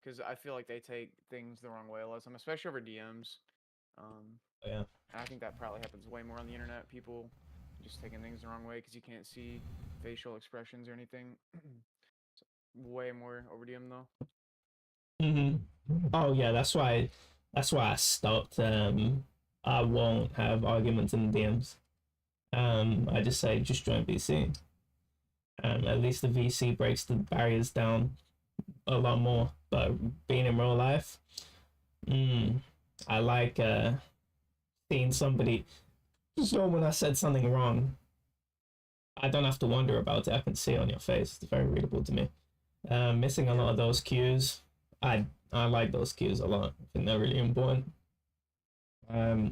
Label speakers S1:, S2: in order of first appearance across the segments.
S1: because I feel like they take things the wrong way a lot of time, especially over DMs.
S2: Yeah.
S1: And I think that probably happens way more on the internet. People just taking things the wrong way because you can't see facial expressions or anything. So, way more over DM though.
S2: Hmm. Oh yeah, that's why I stopped. I won't have arguments in the DMs. I just say just join VC. At least the VC breaks the barriers down a lot more. But being in real life, mm, I like seeing somebody. Just know when I said something wrong, I don't have to wonder about it. I can see it on your face. It's very readable to me. Missing a
S1: Yeah.
S2: lot of those cues. I like those cues a lot. I think they're really important.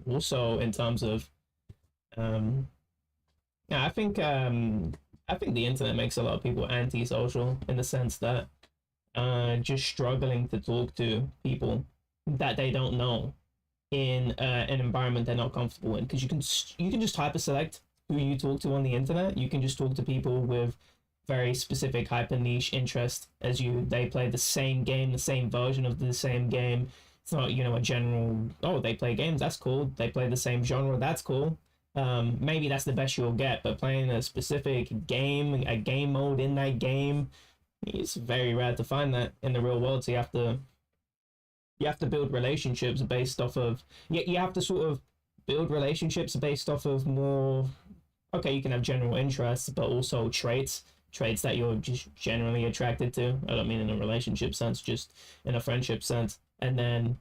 S2: Also in terms of um, yeah, I think the internet makes a lot of people antisocial in the sense that just struggling to talk to people that they don't know in an environment they're not comfortable in, because you can just hyper select who you talk to on the internet. You can just talk to people with very specific hyper niche interest as you. They play the same game, the same version of the same game. It's not, you know, a general, oh, they play games, that's cool. They play the same genre, that's cool. Maybe that's the best you'll get, but playing a specific game, a game mode in that game, it's very rare to find that in the real world. So you have to build relationships based off of, you have to sort of build relationships based off of more, okay, you can have general interests but also traits that you're just generally attracted to. I don't mean in a relationship sense, just in a friendship sense. And then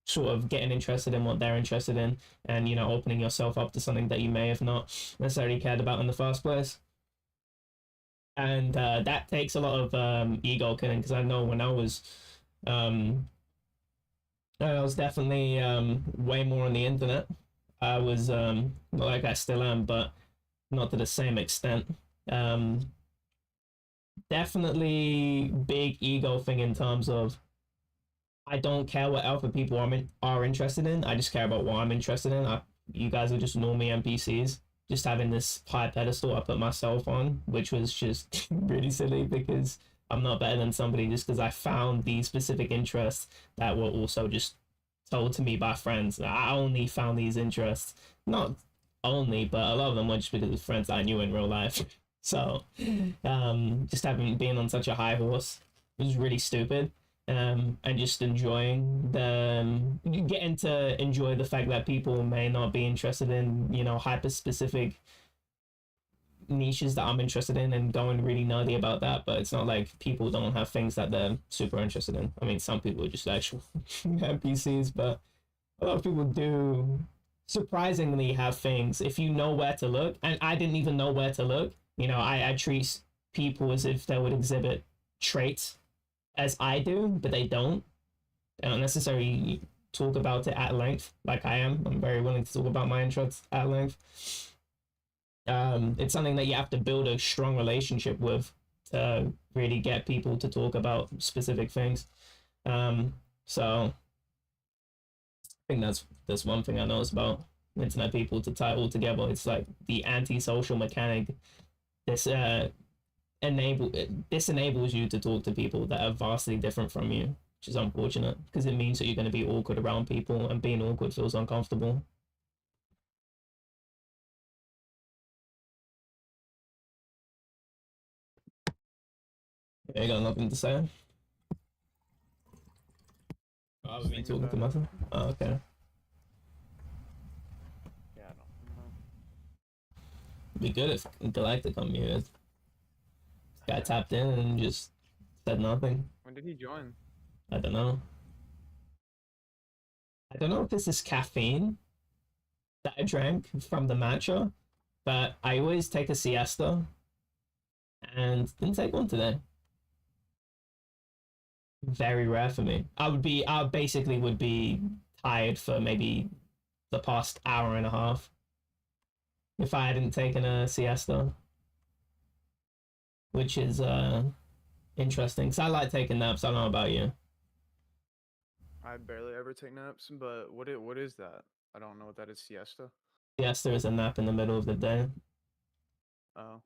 S2: sort of getting interested in what they're interested in, and you know, opening yourself up to something that you may have not necessarily cared about in the first place. And that takes a lot of ego killing, because I know when um I was definitely way more on the internet. I was like I still am, but not to the same extent. Um, Definitely big ego thing in terms of I don't care what alpha people are interested in. I just care about what I'm interested in. You guys are just normie NPCs, just having this high pedestal I put myself on, which was just really silly because I'm not better than somebody just because I found these specific interests that were also just told to me by friends. I only found these interests, not only, but a lot of them were just because of friends I knew in real life. So, just having been on such a high horse was really stupid. And just enjoying getting to enjoy the fact that people may not be interested in, you know, hyper specific niches that I'm interested in, and going really nerdy about that. But it's not like people don't have things that they're super interested in. I mean, some people are just actual NPCs, but a lot of people do surprisingly have things if you know where to look. And I didn't even know where to look. You know, I treat people as if they would exhibit traits as I do, but they don't. They don't necessarily talk about it at length like I am. I'm very willing to talk about my interests at length. It's something that you have to build a strong relationship with to really get people to talk about specific things. So I think that's one thing I notice about internet people, to tie it all together. It's like the antisocial mechanic. This this enables you to talk to people that are vastly different from you, which is unfortunate because it means that you're going to be awkward around people, and being awkward feels uncomfortable. You got nothing to say?
S1: Just
S2: I've been
S1: thinking
S2: talking to
S1: about it.
S2: myself. Oh, okay.
S1: Yeah, I don't know.
S2: It'd be good if Galactic unmuted. This guy tapped in and just said nothing.
S1: When did he join?
S2: I don't know. I don't know if this is caffeine that I drank from the matcha, but I always take a siesta and didn't take one today. Very rare for me. I basically would be tired for maybe the past hour and a half if I hadn't taken a siesta, which is interesting. Cause I like taking naps. I don't know about you.
S1: I barely ever take naps, but what is that? I don't know what that is. Siesta.
S2: Siesta is a nap in the middle of the day.
S1: Oh,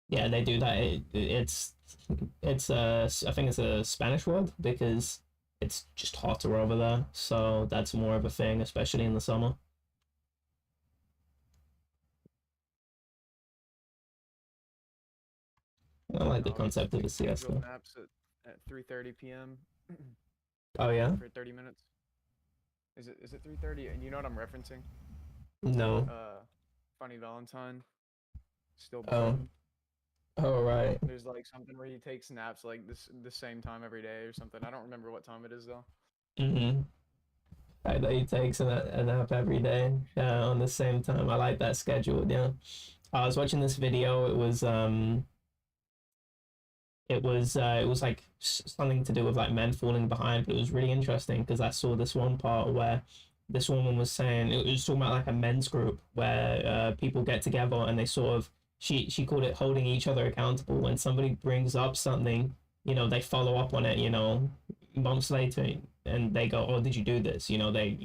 S2: Yeah, they do that. It's I think it's a Spanish word because it's just hotter over there, so that's more of a thing, especially in the summer. I like the
S1: Oh, it's
S2: concept of
S1: like
S2: a
S1: scheduled
S2: siesta.
S1: naps at 3:30 p.m.
S2: Oh yeah?
S1: for 30 minutes. Is it 3:30? And you know what I'm referencing?
S2: No.
S1: Funny Valentine,
S2: Oh.
S1: stillborn.
S2: Oh right.
S1: There's like something where he takes naps like this the same time every day or something. I don't remember what time it is though.
S2: Mm-hmm. Fact that he takes a nap every day on the same time. I like that schedule. Yeah. I was watching this video. It was like something to do with like men falling behind, but it was really interesting because I saw this one part where this woman was saying it was talking about like a men's group where people get together and they sort of she called it holding each other accountable. When somebody brings up something, they follow up on it, months later, and they go, "Oh, did you do this?" They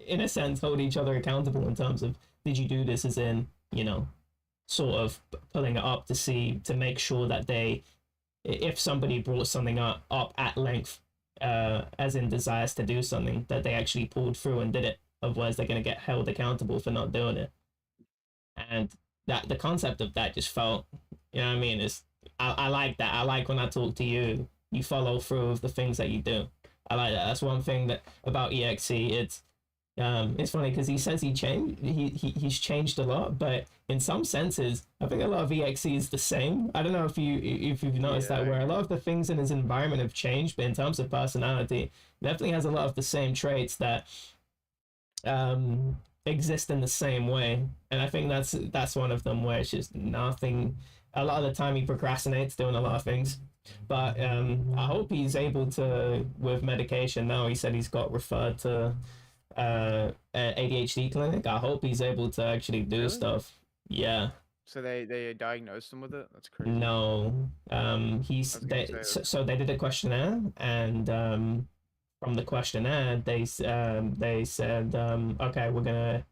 S2: in a sense hold each other accountable in terms of did you do this, as in sort of pulling it up to make sure that they, if somebody brought something up at length, as in desires to do something, that they actually pulled through and did it. Otherwise, they're going to get held accountable for not doing it. And that the concept of that just felt, you know what I mean? I like that. I like when I talk to you, you follow through with the things that you do. I like that. That's one thing that about EXE. It's funny because he says he's changed a lot, but in some senses, I think a lot of EXE is the same. I don't know if you've noticed
S1: Yeah,
S2: that,
S1: I
S2: where a
S1: agree.
S2: lot of the things in his environment have changed, but in terms of personality, definitely has a lot of the same traits that exist in the same way. And I think that's one of them where it's just nothing. A lot of the time he procrastinates doing a lot of things. But I hope he's able to, with medication now. He said he's got referred to ADHD clinic. I hope he's able to actually do
S1: Really?
S2: stuff. Yeah.
S1: So they diagnosed him with it? That's crazy.
S2: No.
S1: I
S2: He's
S1: was gonna
S2: they
S1: say,
S2: so they did a questionnaire, and from the questionnaire they said okay, we're gonna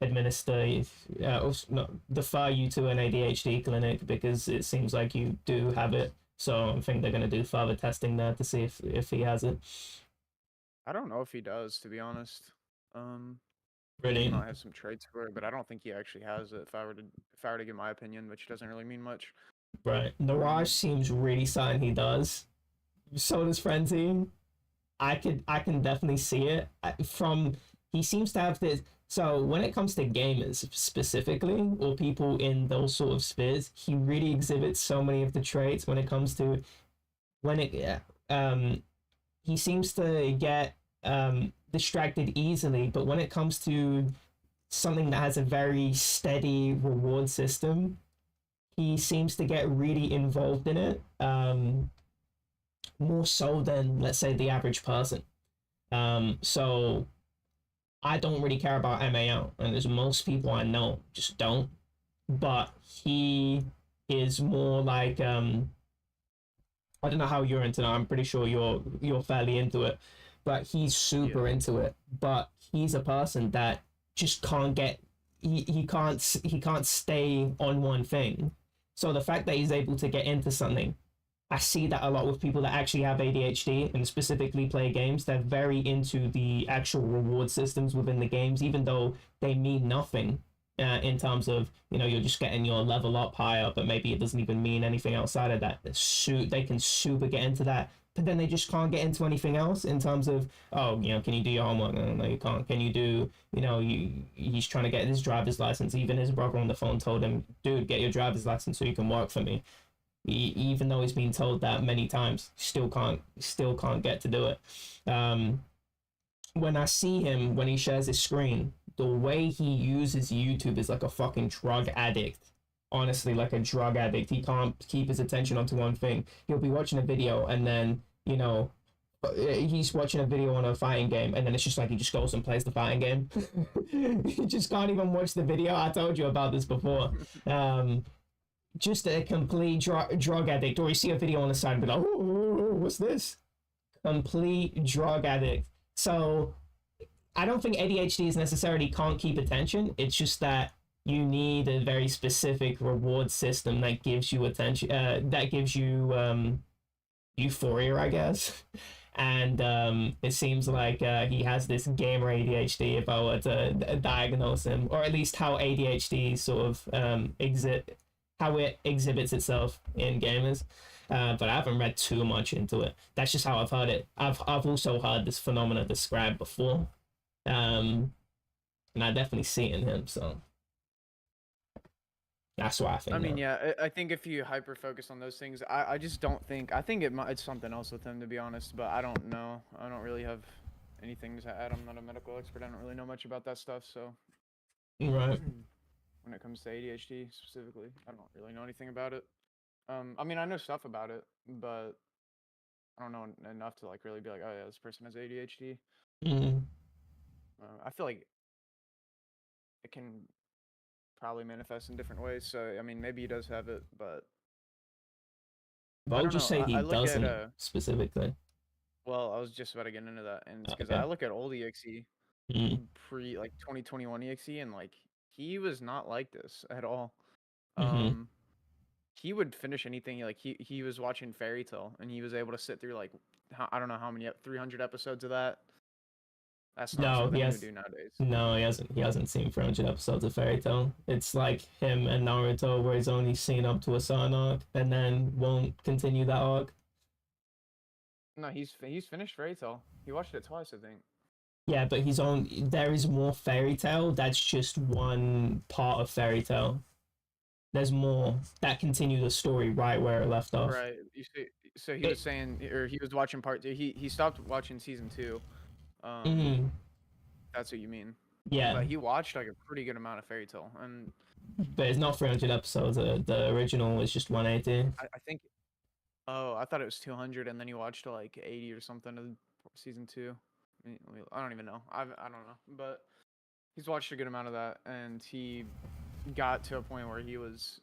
S2: administer no, defer you to an ADHD clinic because it seems like you do have it. So I think they're gonna do further testing there to see if he has it.
S1: I don't know if he does, to be honest. Um, I think he
S2: Really.
S1: might have some traits for it, but I don't think he actually has it. If I were to give my opinion, which doesn't really mean much.
S2: Right. Niraj
S1: Um,
S2: seems really certain he does. So does Frenzy. I can definitely see it from he seems to have this. So when it comes to gamers specifically, or people in those sort of spheres, he really exhibits so many of the traits when it comes to when it he seems to get distracted easily, but when it comes to something that has a very steady reward system, he seems to get really involved in it, more so than, let's say, the average person. So I don't really care about MAO, and there's most people I know just don't. But he is more like I don't know how you're into that. I'm pretty sure you're fairly into it, but he's
S1: yeah.
S2: super into it. But he's a person that just can't get he can't stay on one thing. So the fact that he's able to get into something, I see that a lot with people that actually have ADHD and specifically play games. They're very into the actual reward systems within the games, even though they mean nothing in terms of, you're just getting your level up higher, but maybe it doesn't even mean anything outside of that. They can super get into that, but then they just can't get into anything else in terms of, oh, can you do your homework? No, you can't. Can you do, he's trying to get his driver's license. Even his brother on the phone told him, dude, get your driver's license so you can work for me. Even though he's been told that many times, still can't get to do it. When I see him when he shares his screen, the way he uses YouTube is like a fucking drug addict. Honestly, like a drug addict. He can't keep his attention onto one thing. He'll be watching a video and then, he's watching a video on a fighting game and then it's just like he just goes and plays the fighting game. He just can't even watch the video. I told you about this before. Just a complete drug addict, or you see a video on the side and be like, oh, what's this? Complete drug addict. So I don't think ADHD is necessarily can't keep attention. It's just that you need a very specific reward system that gives you attention, that gives you euphoria, I guess. And it seems like he has this gamer ADHD, if I were to diagnose him, or at least how ADHD sort of how it exhibits itself in gamers. But I haven't read too much into it. That's just how I've heard it. I've also heard this phenomena described before, and I definitely see it in him. So that's why I think.
S1: I mean, yeah, I think if you hyper focus on those things, I just don't think. I think it's something else with him, to be honest. But I don't know. I don't really have anything to add. I'm not a medical expert. I don't really know much about that stuff. So
S2: Right.
S1: when it comes to ADHD specifically, I don't really know anything about it. I mean, I know stuff about it, but I don't know enough to like really be like, oh yeah, this person has ADHD.
S2: Mm-hmm.
S1: I feel like it can probably manifest in different ways. So I mean, maybe he does have it, but
S2: But
S1: I
S2: I would
S1: don't
S2: just
S1: know.
S2: say he
S1: I look
S2: doesn't
S1: at
S2: specifically.
S1: well, I was just about to get into that, and it's because
S2: Okay.
S1: I look at old EXE
S2: Mm.
S1: pre like 2021 EXE, and like he was not like this at all.
S2: Mm-hmm.
S1: He would finish anything. Like he was watching Fairy Tale, and he was able to sit through like I don't know how many 300 episodes of that. That's not
S2: No,
S1: something he would do nowadays.
S2: No, he hasn't. He hasn't seen 300 episodes of Fairy Tale. It's like him and Naruto, where he's only seen up to a certain arc and then won't continue that arc.
S1: No, he's finished Fairy Tale. He watched it twice, I think.
S2: Yeah, but he's on. There is more Fairy Tale. That's just one part of Fairy Tale. There's more that continue the story right where it left off.
S1: Right. You see, so he was saying, or he was watching part 2. He stopped watching season 2. That's what you mean.
S2: Yeah.
S1: But he watched like a pretty good amount of Fairy Tale, and
S2: but it's not 300 episodes. The original is just 180.
S1: I think. Oh, I thought it was 200, and then he watched like 80 or something of season 2. I don't even know. I don't know, but he's watched a good amount of that, and he got to a point where he was,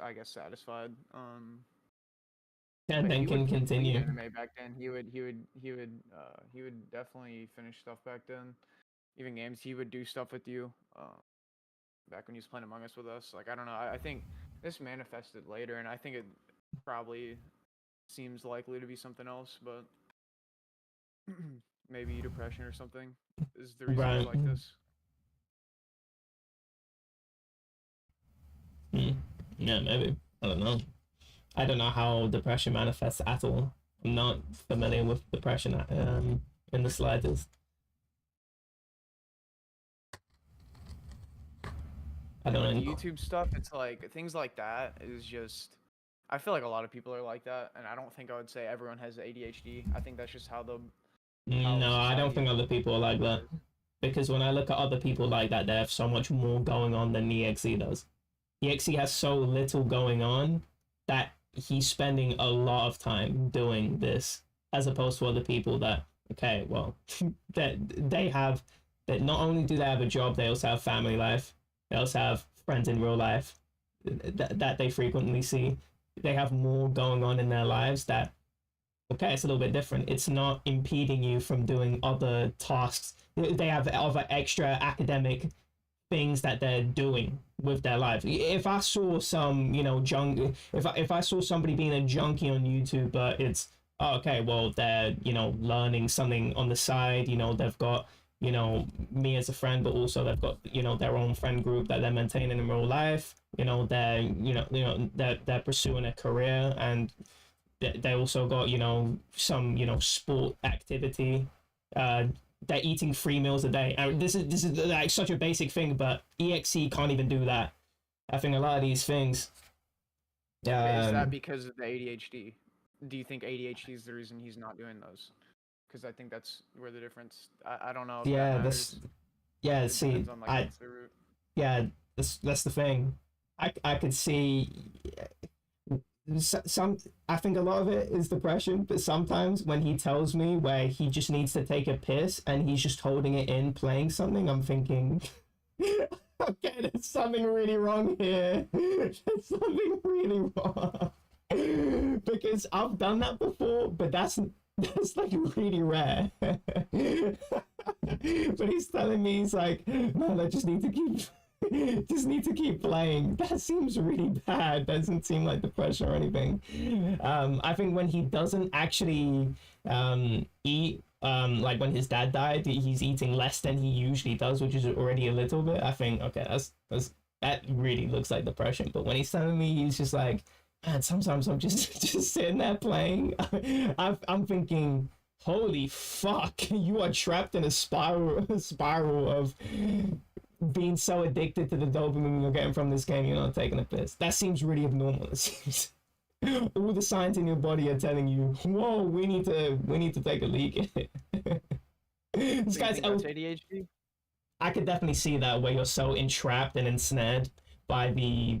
S1: I guess, satisfied.
S2: And then can continue.
S1: Anime back then, he would definitely finish stuff back then. Even games, he would do stuff with you. Back when he was playing Among Us with us, like I don't know. I think this manifested later, and I think it probably seems likely to be something else, but maybe depression or something is the reason he's like this.
S2: Yeah, maybe. I don't know. I don't know how depression manifests at all. I'm not familiar with depression in the slightest. I don't know.
S1: YouTube stuff, it's like things like that is just. I feel like a lot of people are like that, and I don't think I would say everyone has ADHD. I think that's just how the.
S2: No, I don't think other people are like that. Because when I look at other people like that, they have so much more going on than EXE does. EXE has so little going on that he's spending a lot of time doing this, as opposed to other people that, okay, well, that not only do they have a job, they also have family life. They also have friends in real life that they frequently see. They have more going on in their lives that, okay, it's a little bit different. It's not impeding you from doing other tasks. They have other extra academic things that they're doing with their life. If I saw some, if I saw somebody being a junkie on YouTube, but it's, oh, okay, well, they're, learning something on the side, they've got, me as a friend, but also they've got, their own friend group that they're maintaining in real life. They're pursuing a career, and they also got, some, sport activity. They're eating 3 meals a day. And this is like such a basic thing, but EXE can't even do that. I think a lot of these things.
S1: Is that because of the ADHD? Do you think ADHD is the reason he's not doing those? Because I think that's where the difference. I don't know.
S2: Yeah, that's the thing. I could see some. I think a lot of it is depression, but sometimes when he tells me where he just needs to take a piss and he's just holding it in, playing something, I'm thinking, okay, there's something really wrong here. There's something really wrong. Because I've done that before, but that's like really rare. But he's telling me, he's like, man, I just need to keep just need to keep playing. That seems really bad. Doesn't seem like depression or anything. I think when he doesn't actually eat, like when his dad died, he's eating less than he usually does, which is already a little bit. I think okay, that really looks like depression. But when he's telling me, he's just like, man, sometimes I'm just sitting there playing. I'm thinking, holy fuck, you are trapped in a spiral of being so addicted to the dopamine you're getting from this game, you're not taking a piss. That seems really abnormal. It seems all the signs in your body are telling you, whoa, we need to take a leak. This guy's
S1: ADHD.
S2: I could definitely see that, where you're so entrapped and ensnared by the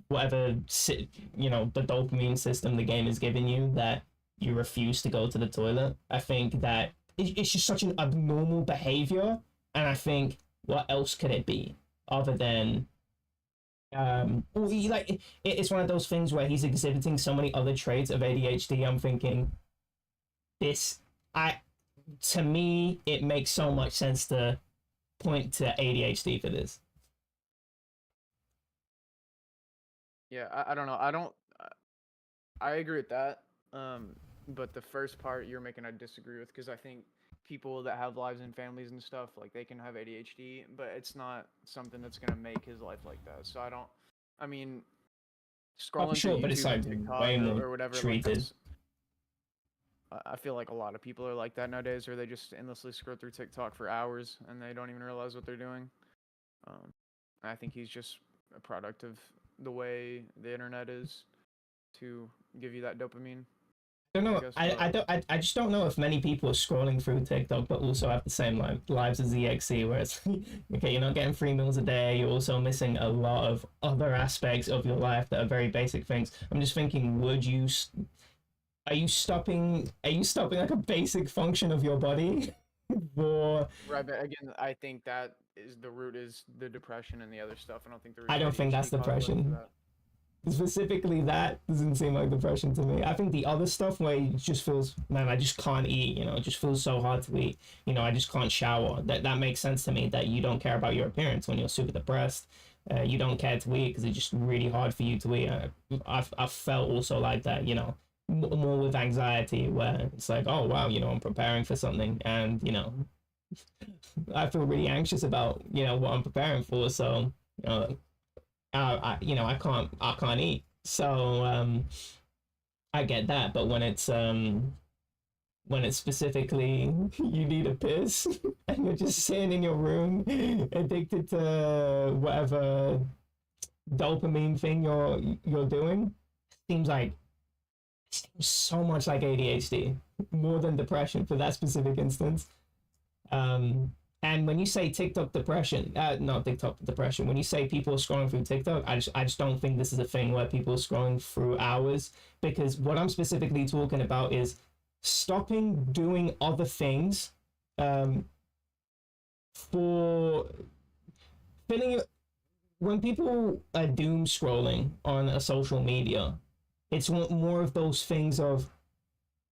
S2: whatever the dopamine system the game is giving you, that you refuse to go to the toilet. I think that it's just such an abnormal behavior, and I think, what else could it be other than it's one of those things where he's exhibiting so many other traits of ADHD. I'm thinking, to me it makes so much sense to point to ADHD for this.
S1: Yeah, I don't know. I agree with that. But the first part you're making, I disagree with, because I think people that have lives and families and stuff, like, they can have ADHD, but it's not something that's gonna make his life like that. So I mean, scrolling
S2: sure,
S1: through
S2: but it's
S1: YouTube
S2: like
S1: and TikTok
S2: way more
S1: or whatever,
S2: treated.
S1: I feel like a lot of people are like that nowadays, or they just endlessly scroll through TikTok for hours and they don't even realize what they're doing. I think he's just a product of the way the internet is to give you that dopamine.
S2: I don't know. I just don't know if many people are scrolling through TikTok but also have the same lives as EXE, where it's okay, you're not getting 3 meals a day, you're also missing a lot of other aspects of your life that are very basic things. I'm just thinking, are you stopping like a basic function of your body for...
S1: Right, but again, I think that is the root is the depression and the other stuff. I don't think the root
S2: I don't think that's depression. Specifically, that doesn't seem like depression to me. I think the other stuff where it just feels, man, I just can't eat, it just feels so hard to eat, I just can't shower. That makes sense to me, that you don't care about your appearance when you're super depressed. You don't care to eat because it's just really hard for you to eat. I've felt also like that, more with anxiety, where it's like, oh wow, I'm preparing for something, and I feel really anxious about what I'm preparing for, so I can't eat. So I get that, but when it's specifically you need a piss and you're just sitting in your room addicted to whatever dopamine thing you're doing, seems so much like ADHD, more than depression for that specific instance. And when you say TikTok depression, not TikTok depression, when you say people are scrolling through TikTok, I just don't think this is a thing where people are scrolling through hours, because what I'm specifically talking about is stopping doing other things for feeling. When people are doom scrolling on a social media, it's more of those things of,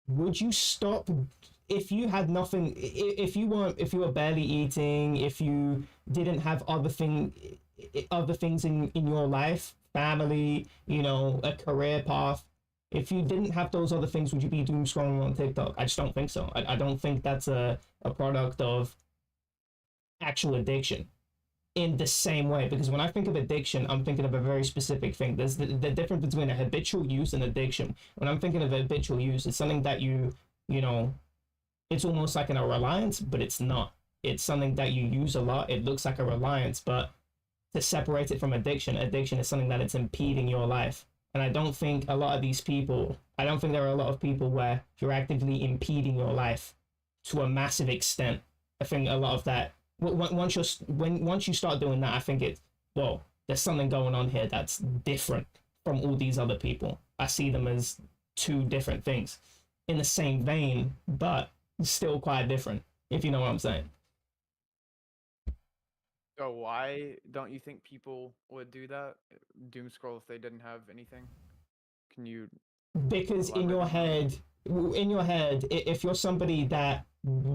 S2: would you stop if you had nothing, if you were barely eating, if you didn't have other things in your life, family, a career path, if you didn't have those other things, would you be doom scrolling on TikTok? I just don't think so. I don't think that's a product of actual addiction in the same way, because when I think of addiction, I'm thinking of a very specific thing. There's the difference between a habitual use and addiction. When I'm thinking of habitual use, it's something that it's almost like a reliance, but it's not. It's something that you use a lot. It looks like a reliance, but to separate it from addiction is something that it's impeding your life. And I don't think there are a lot of people where you're actively impeding your life to a massive extent. I think a lot of that, once you start doing that, I think there's something going on here that's different from all these other people. I see them as two different things in the same vein, but still quite different, if you know what I'm saying.
S1: So why don't you think people would do that, doom scroll, if they didn't have anything? Can you?
S2: Because in your head, if you're somebody that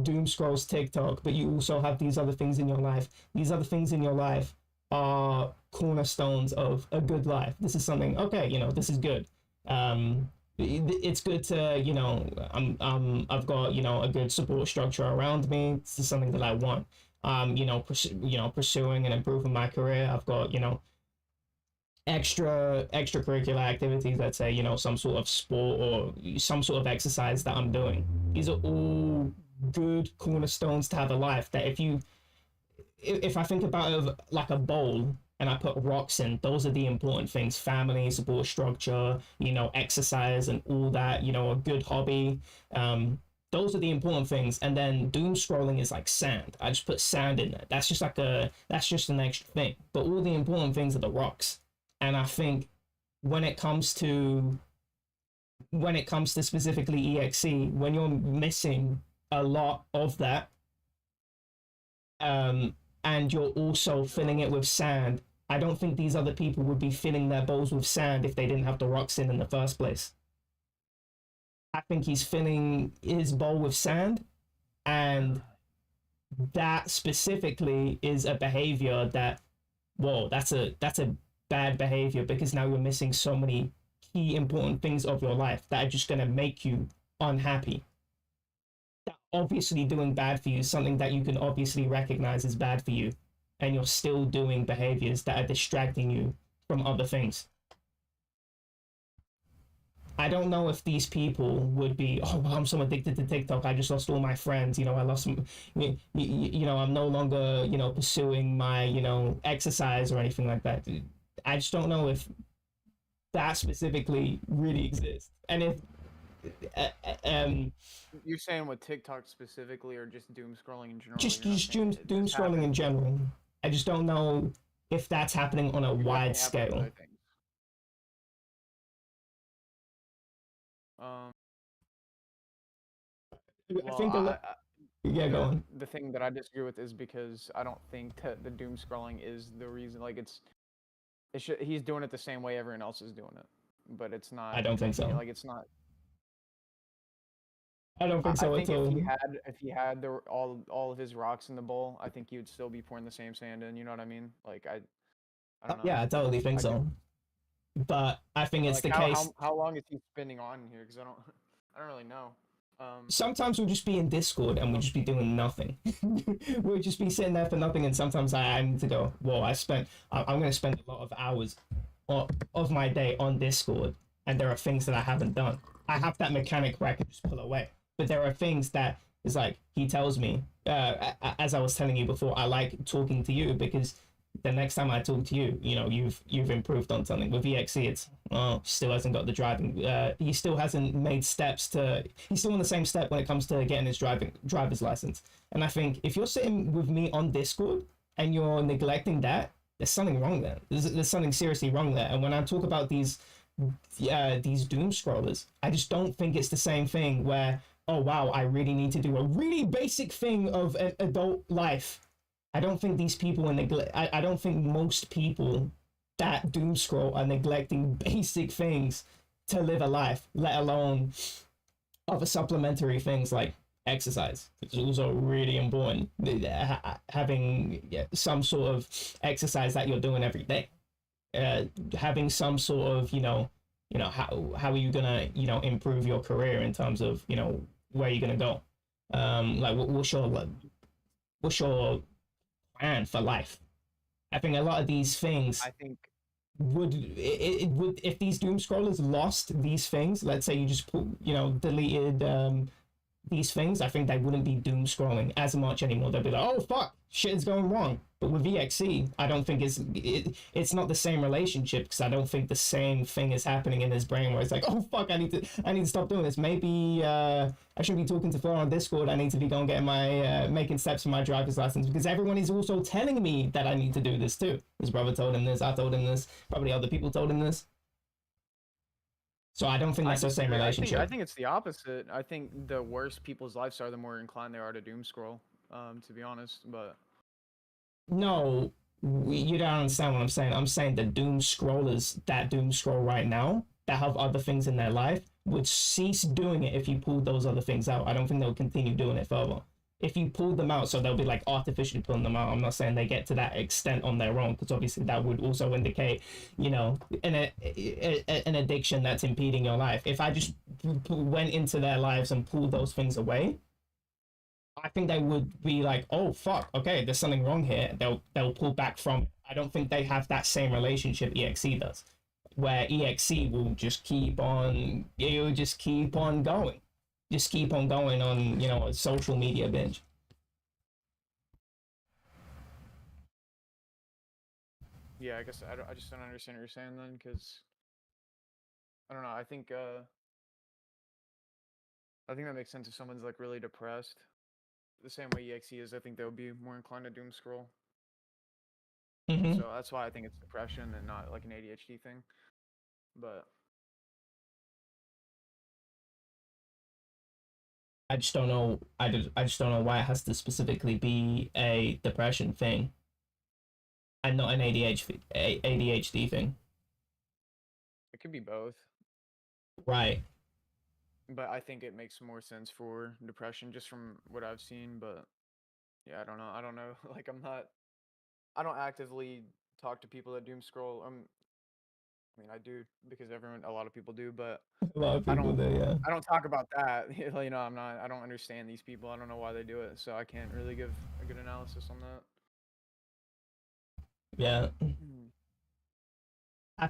S2: doom scrolls TikTok, but you also have these other things in your life, these other things in your life are cornerstones of a good life. This is something, okay, this is good. It's good to, I've got, a good support structure around me. This is something that I want. Pursuing and improving my career. I've got, extracurricular activities, let's say, some sort of sport or some sort of exercise that I'm doing. These are all good cornerstones to have a life that if I think about it like a bowl and I put rocks in, those are the important things: family, support structure, exercise and all that, a good hobby. Those are the important things. And then doom scrolling is like sand. I just put sand in there. That's just an extra thing. But all the important things are the rocks. And I think when it comes to specifically EXE, when you're missing a lot of that, and you're also filling it with sand, I don't think these other people would be filling their bowls with sand if they didn't have the rocks in the first place. I think he's filling his bowl with sand, and that specifically is a behavior that, whoa, that's a bad behavior, because now you're missing so many key important things of your life that are just going to make you unhappy. That obviously doing bad for you is something that you can obviously recognize as bad for you, and you're still doing behaviors that are distracting you from other things. I don't know if these people would be, oh, well, I'm so addicted to TikTok, I just lost all my friends, I lost, I'm no longer, pursuing my, exercise or anything like that. I just don't know if that specifically really exists. And if
S1: you're saying with TikTok specifically, or just doom scrolling in general?
S2: Just doom scrolling in general. I just don't know if that's happening on a wide scale.
S1: Well,
S2: I think yeah, go on.
S1: The thing that I disagree with is because I don't think that the doom scrolling is the reason. Like, he's doing it the same way everyone else is doing it, but it's not.
S2: I don't think so.
S1: Like, it's not.
S2: I don't think so
S1: I think
S2: at all.
S1: If he had all of his rocks in the bowl, I think he would still be pouring the same sand in. You know what I mean? Like, I don't know.
S2: Yeah, I totally think so. But I think it's the case.
S1: How long is he spending on here? Because I don't really know.
S2: Sometimes we'll just be in Discord and we'll just be doing nothing. We'll just be sitting there for nothing, and sometimes I need to go, whoa, I'm going to spend a lot of hours of my day on Discord, and there are things that I haven't done. I have that mechanic where I can just pull away. But there are things that is like, he tells me, as I was telling you before, I like talking to you because the next time I talk to you, you've improved on something. With EXE, it's still hasn't got the driving. He still hasn't made steps he's still on the same step when it comes to getting his driver's license. And I think if you're sitting with me on Discord and you're neglecting that, there's something wrong there. There's something seriously wrong there. And when I talk about these doom scrollers, I just don't think it's the same thing where, oh wow, I really need to do a really basic thing of an adult life. I don't think these people I don't think most people that doom scroll are neglecting basic things to live a life, let alone other supplementary things like exercise. It's also really important, having some sort of exercise that you're doing every day, having some sort of how are you gonna improve your career in terms of where you're gonna go, like what's your plan for life. I think a lot of these things,
S1: I think
S2: would if these doom scrollers lost these things, let's say you just deleted these things, I think they wouldn't be doom scrolling as much anymore. They'll be like, oh fuck, shit is going wrong. But with EXE, I don't think it's not the same relationship, because I don't think the same thing is happening in his brain where it's like, oh fuck, I need to stop doing this. Maybe I should be talking to Flora on Discord. I need to be going getting my making steps for my driver's license, because everyone is also telling me that I need to do this too. His brother told him this, I told him this, probably other people told him this. So I don't think that's the same relationship.
S1: I think it's the opposite. I think the worse people's lives are, the more inclined they are to doom scroll, to be honest. But
S2: no, you don't understand what I'm saying. I'm saying the doom scrollers that doom scroll right now, that have other things in their life, would cease doing it if you pulled those other things out. I don't think they'll continue doing it further. if you pull them out, so they'll be like artificially pulling them out. I'm not saying they get to that extent on their own, because obviously that would also indicate, you know, an addiction that's impeding your life. If I just went into their lives and pulled those things away, I think they would be like, oh fuck, okay, there's something wrong here. They'll pull back from it. I don't think they have that same relationship EXE does, where EXE will just keep on, it will just keep on going, on, you know, a social media binge.
S1: Yeah, I guess I just don't understand what you're saying then, because I don't know. I think that makes sense if someone's like really depressed. The same way EXE is, I think they'll be more inclined to doom scroll.
S2: Mm-hmm.
S1: So that's why I think it's depression and not like an ADHD thing. But
S2: I just don't know. I just don't know why it has to specifically be a depression thing and not an ADHD thing.
S1: it could be both.
S2: Right.
S1: But I think it makes more sense for depression just from what I've seen. But yeah, I don't know. I don't know. Like I don't actively talk to people that doom scroll. I mean, I do because a lot of people do, but
S2: A lot of
S1: I
S2: people
S1: don't
S2: do, yeah.
S1: I don't talk about that. You know, I don't understand these people. I don't know why they do it, so I can't really give a good analysis on that.
S2: Yeah.
S1: Mm.
S2: I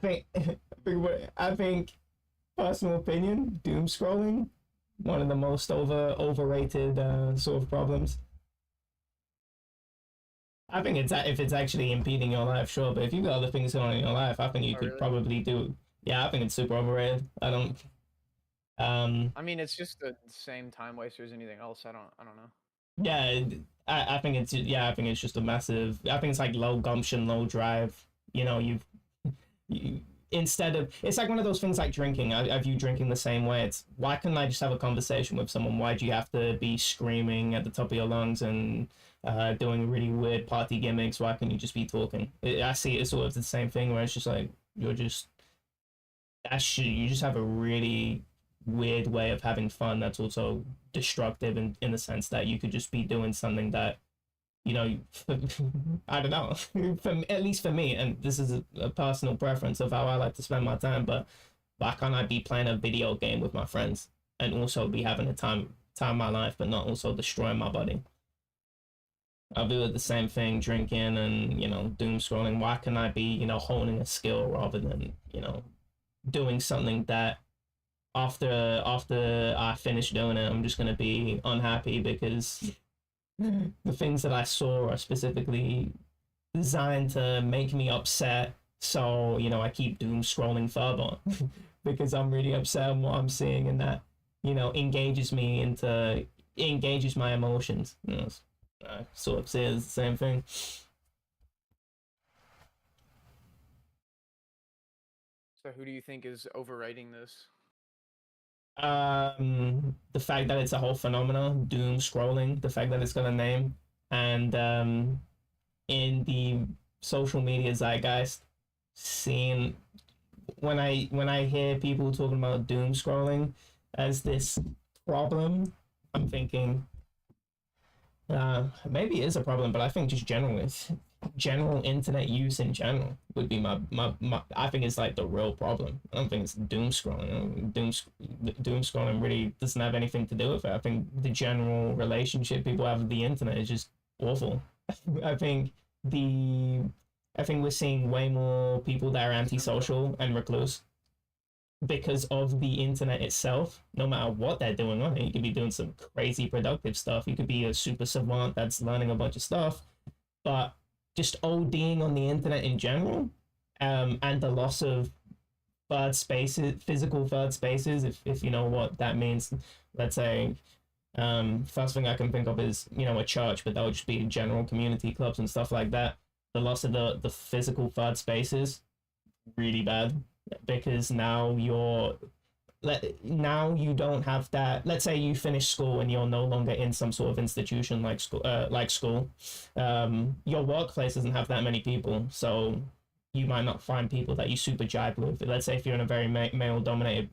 S2: think personal opinion, doom scrolling, one of the most overrated sort of problems. I think it's if it's actually impeding your life, sure. But if you've got other things going on in your life, I think you
S1: Oh,
S2: could
S1: really?
S2: probably do. Yeah, I think it's super overrated. I don't. Um.
S1: I mean, it's just the same time waster as anything else. I don't know.
S2: Yeah. I think it's yeah. I think it's just a massive. I think it's like low gumption, low drive. You know, you instead of it's like one of those things like drinking. I view drinking the same way. It's why couldn't I just have a conversation with someone? Why do you have to be screaming at the top of your lungs and doing really weird party gimmicks? Why can't you just be talking? I see it sort of the same thing where it's just like you're just you just have a really weird way of having fun that's also destructive in the sense that you could just be doing something that you know, I don't know, at least for me, and this is a personal preference of how I like to spend my time, but why can't I be playing a video game with my friends and also be having a time of my life, but not also destroying my body? I'll do the same thing, drinking and, you know, doom scrolling. Why can I be, you know, honing a skill rather than, you know, doing something that after I finish doing it, I'm just gonna be unhappy because the things that I saw are specifically designed to make me upset. So, you know, I keep doom scrolling further because I'm really upset at what I'm seeing, and that, you know, engages my emotions. You know, I sort of say it's the same thing.
S1: So who do you think is overrating this?
S2: The fact that it's a whole phenomenon, doom scrolling, the fact that it's got a name, and in the social media zeitgeist, seeing when I hear people talking about doom scrolling as this problem, I'm thinking maybe it is a problem, but I think just general internet use in general would be my I think it's like the real problem. I don't think it's doom scrolling. Doom scrolling really doesn't have anything to do with it. I think the general relationship people have with the internet is just awful. I think the I think we're seeing way more people that are antisocial and recluse because of the internet itself. No matter what they're doing on it, you could be doing some crazy productive stuff. You could be a super savant that's learning a bunch of stuff, but just ODing on the internet in general, and the loss of third spaces, physical third spaces, if you know what that means. Let's say, first thing I can think of is, you know, a church, but that would just be general community clubs and stuff like that. The loss of the physical third spaces, really bad, because now you don't have that. Let's say you finish school and you're no longer in some sort of institution like school. Your workplace doesn't have that many people, so you might not find people that you super jive with. Let's say if you're in a very male dominated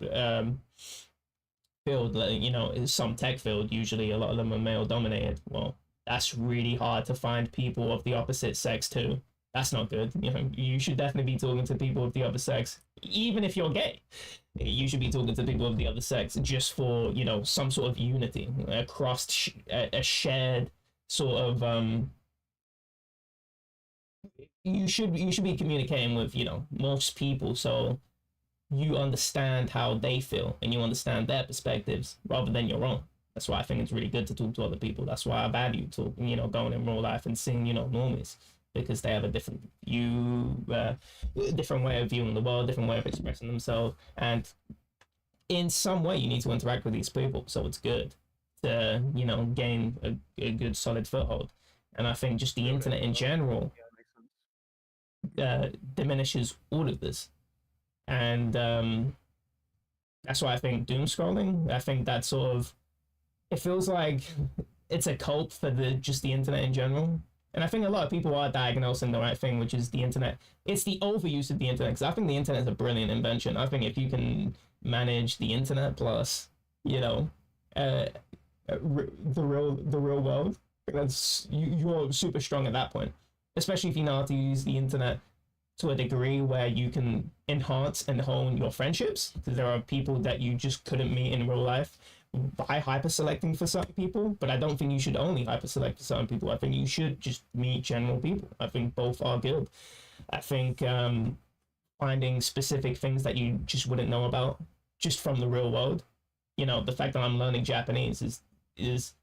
S2: field, like, you know, is some tech field, usually a lot of them are male dominated. Well, that's really hard to find people of the opposite sex too. That's not good. You know, you should definitely be talking to people of the other sex, even if you're gay. You should be talking to people of the other sex just for, you know, some sort of unity across a shared sort of you should be communicating with, you know, most people, so you understand how they feel and you understand their perspectives rather than your own. That's why I think it's really good to talk to other people. That's why I value talking, you know, going in real life and seeing, you know, normies, because they have a different view, different way of viewing the world, different way of expressing themselves, and in some way you need to interact with these people. So it's good to, you know, gain a good solid foothold. And I think just the internet in general
S1: Yeah, that makes sense.
S2: diminishes all of this. And that's why I think doom scrolling. I think that sort of, it feels like it's a cult for the internet in general. And I think a lot of people are diagnosing the right thing, which is the internet. It's the overuse of the internet, because I think the internet is a brilliant invention. I think if you can manage the internet plus, you know, the real world, that's you're super strong at that point. Especially if you know how to use the internet to a degree where you can enhance and hone your friendships, because there are people that you just couldn't meet in real life by hyper selecting for certain people. But I don't think you should only hyper select for certain people. I think you should just meet general people. I think both are good. I think finding specific things that you just wouldn't know about just from the real world, you know, the fact that I'm learning Japanese is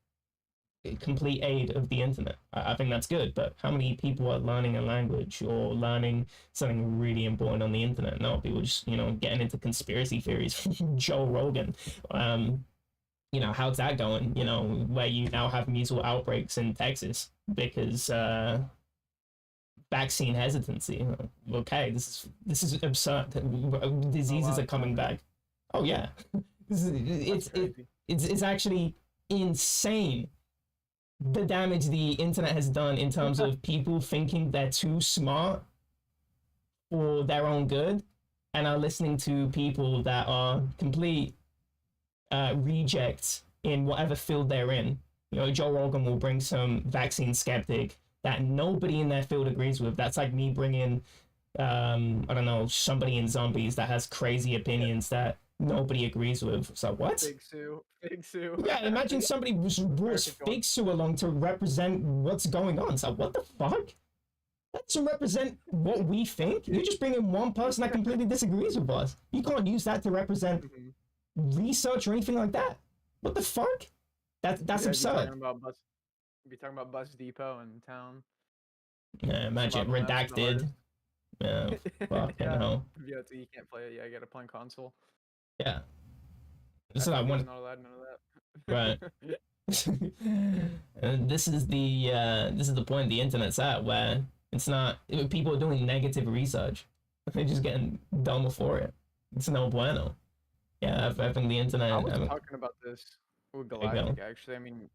S2: complete aid of the internet. I think that's good, but how many people are learning a language or learning something really important on the internet? No, people just, you know, getting into conspiracy theories from Joe Rogan. You know, how's that going? You know, where you now have measles outbreaks in Texas because vaccine hesitancy. Okay, this is absurd. Diseases are coming back. Oh yeah, it's actually insane the damage the internet has done in terms of people thinking they're too smart for their own good and are listening to people that are complete rejects in whatever field they're in. You know, Joe Rogan will bring some vaccine skeptic that nobody in their field agrees with. That's like me bringing, I don't know, somebody in zombies that has crazy opinions that nobody agrees with. So what?
S1: Big Sue. Big Sue.
S2: Yeah, imagine somebody brought Fake Sue along to represent what's going on. So what the fuck? That doesn't represent what we think. You're just bringing one person that completely disagrees with us. You can't use that to represent research or anything like that. What the fuck? That's absurd.
S1: Be talking about Bus Depot in town.
S2: Yeah, imagine redacted. Yeah, fuck,
S1: Yeah.
S2: you know.
S1: You can't play it. Yeah, you gotta play on console.
S2: Yeah. So I want
S1: not allowed none of
S2: that. Right. And this is the point the internet's at, where it's not, people are doing negative research. They're just getting dumber for it. It's no bueno. Yeah, I think the internet.
S1: I was talking about this with Galactic, actually. I mean,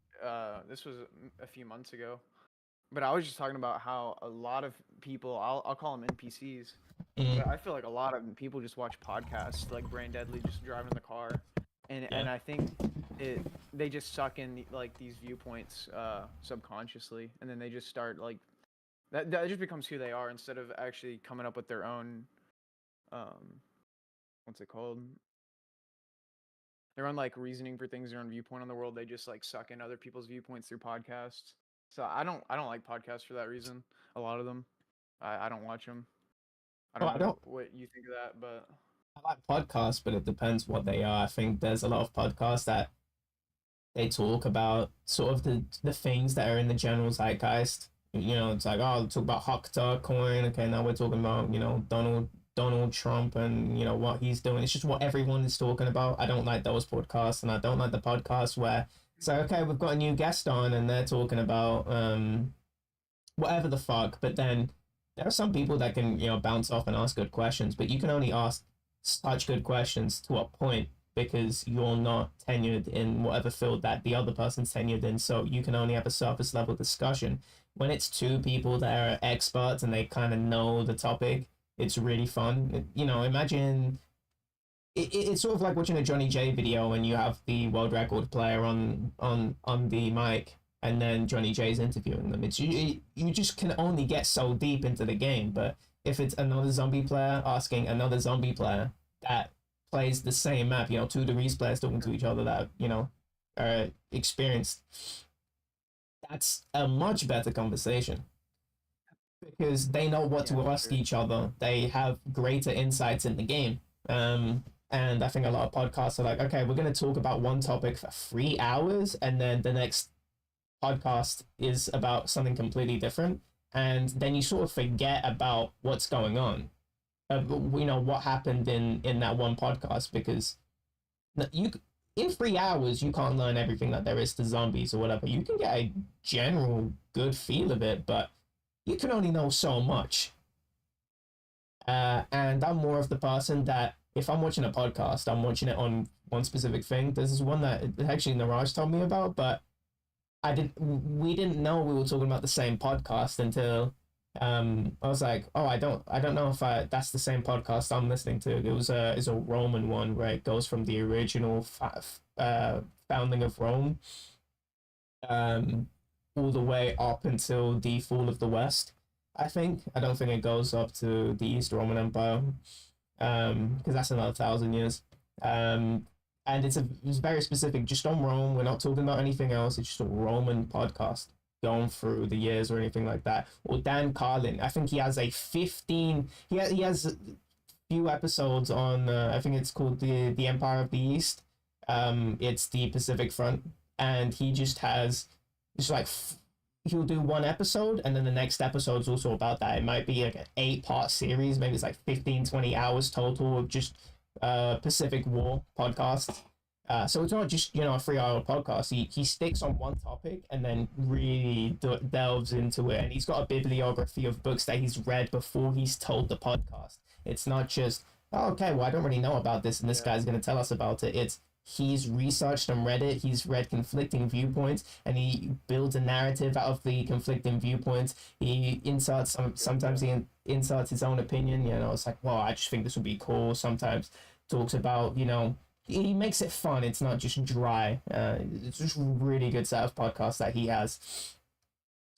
S1: this was a few months ago, but I was just talking about how a lot of people, I'll call them NPCs, but I feel like a lot of people just watch podcasts, like Brain Deadly, just driving the car, and I think they just suck in like these viewpoints subconsciously, and then they just start like that just becomes who they are instead of actually coming up with their own what's it called? Their own like reasoning for things, their own viewpoint on the world. They just like suck in other people's viewpoints through podcasts. So I don't like podcasts for that reason. A lot of them, I don't watch them. I don't know what you think of that, but
S2: I like podcasts, but it depends what they are. I think there's a lot of podcasts that they talk about sort of the things that are in the general zeitgeist. You know, it's like, oh, talk about Hocta coin. Okay, now we're talking about, you know, Donald Trump and, you know, what he's doing. It's just what everyone is talking about. I don't like those podcasts, and I don't like the podcasts where it's like, okay, we've got a new guest on and they're talking about whatever the fuck, but then there are some people that can, you know, bounce off and ask good questions, but you can only ask such good questions to a point, because you're not tenured in whatever field that the other person's tenured in, so you can only have a surface level discussion. When it's two people that are experts and they kind of know the topic, it's really fun. You know, imagine it's sort of like watching a Johnny J video when you have the world record player on the mic, and then Johnny J's interviewing them. It's you just can only get so deep into the game. But if it's another zombie player asking another zombie player that plays the same map, 2 degrees players talking to each other that are experienced, that's a much better conversation because they know what to ask each other. They have greater insights in the game. And I think a lot of podcasts are like, okay, we're going to talk about one topic for 3 hours, and then the next podcast is about something completely different. And then you sort of forget about what's going on, what happened in that one podcast, because in 3 hours, you can't learn everything that there is to zombies or whatever. You can get a general good feel of it, but you can only know so much. And I'm more of the person that if I'm watching a podcast, I'm watching it on one specific thing. This is one that actually Niraj told me about, but we didn't know we were talking about the same podcast until I was like, oh, I don't know if that's the same podcast I'm listening to. It's a Roman one where it goes from the original founding of Rome all the way up until the fall of the West. I don't think it goes up to the East Roman Empire, because that's another 1,000 years. And it's very specific, just on Rome. We're not talking about anything else. It's just a Roman podcast going through the years or anything like that. Or Dan Carlin, I think he has a 15. He has a few episodes on. I think it's called the Empire of the East. It's the Pacific Front, and he just has just like. He'll do one episode, and then the next episode's also about that. It might be like an 8-part series. Maybe it's like 15-20 hours total of just Pacific War podcasts. So it's not just, a 3-hour podcast. He sticks on one topic and then really delves into it. And he's got a bibliography of books that he's read before he's told the podcast. It's not just, oh, okay, well, I don't really know about this, and this guy's going to tell us about it. It's he's researched and read it. He's read conflicting viewpoints, and he builds a narrative out of the conflicting viewpoints. He inserts sometimes he inserts his own opinion. It's like, well, I just think this would be cool. Sometimes talks about, he makes it fun. It's not just dry. It's just really good set of podcasts that he has.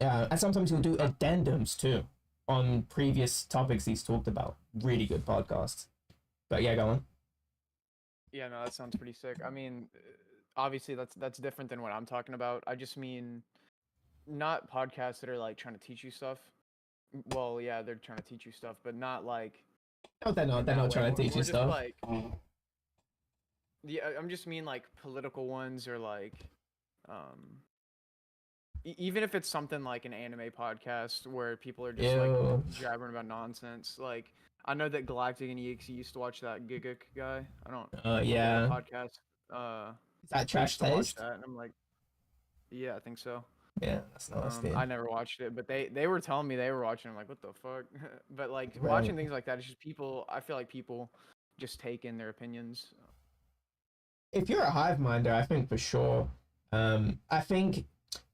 S2: And sometimes he'll do addendums too on previous topics he's talked about. Really good podcasts. But yeah, go on.
S1: Yeah, no, that sounds pretty sick. I mean, obviously that's different than what I'm talking about. I just mean not podcasts that are like trying to teach you stuff. Well, yeah, they're trying to teach you stuff, but not like.
S2: No, they're not. They're not trying to teach you stuff.
S1: Like, yeah, I'm just mean like political ones, or like, even if it's something like an anime podcast where people are just like jabbering about nonsense, like. I know that Galactic and EXE used to watch that Giguk guy. I don't.
S2: Yeah.
S1: Podcast.
S2: Is that Trash Taste?
S1: That, and I'm like, yeah, I think so.
S2: Yeah, that's nasty.
S1: I never watched it, but they were telling me they were watching. I'm like, what the fuck? But like watching things like that, it's just people. I feel like people just take in their opinions.
S2: If you're a hive minder, I think for sure. I think.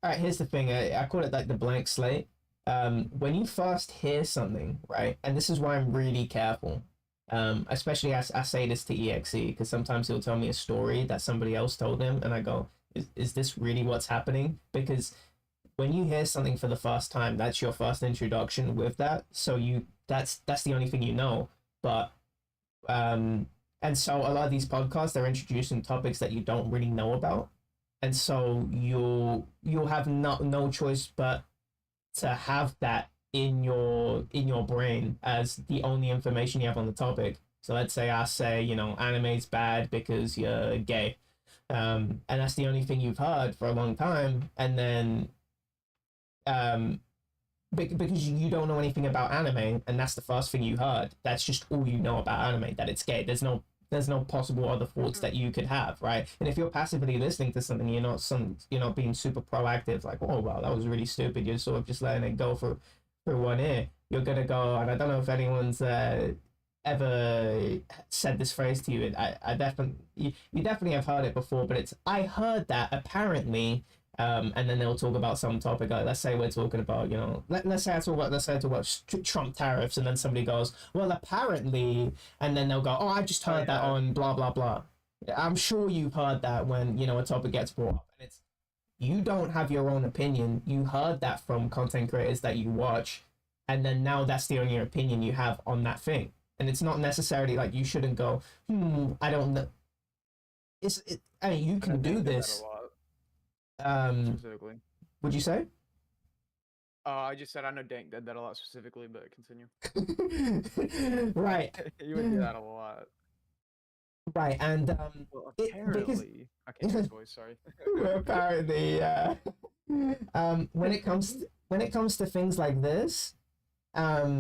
S2: All right, here's the thing. I call it like the blank slate. When you first hear something, right, and this is why I'm really careful, especially as I say this to EXE, because sometimes he'll tell me a story that somebody else told him, and I go, is this really what's happening? Because when you hear something for the first time, that's your first introduction with that, so that's the only thing you know. But and so a lot of these podcasts, they're introducing topics that you don't really know about, and so you'll have no choice but to have that in your brain as the only information you have on the topic. So let's say I say, anime's bad because you're gay, and that's the only thing you've heard for a long time, and then because you don't know anything about anime, and that's the first thing you heard, that's just all you know about anime, that it's gay. There's no possible other thoughts that you could have, right? And if you're passively listening to something, you're not being super proactive, like, oh wow, that was really stupid. You're sort of just letting it go through one ear. You're gonna go, and I don't know if anyone's ever said this phrase to you. You definitely have heard it before, but it's, I heard that apparently And then they'll talk about some topic. Like, let's say we're talking about, let's say I talk about Trump tariffs, and then somebody goes, well, apparently, and then they'll go, oh, I just heard that on blah blah blah. I'm sure you've heard that when a topic gets brought up, and it's you don't have your own opinion. You heard that from content creators that you watch, and then now that's the only opinion you have on that thing. And it's not necessarily like you shouldn't go, I don't know. I mean, you can do this.
S1: Specifically.
S2: Would you say?
S1: I just said I know Dank did that a lot specifically, but continue.
S2: Right.
S1: You would do that a lot.
S2: Right, and
S1: well, apparently, I can't hear his voice. Sorry.
S2: Apparently, when it comes to things like this, I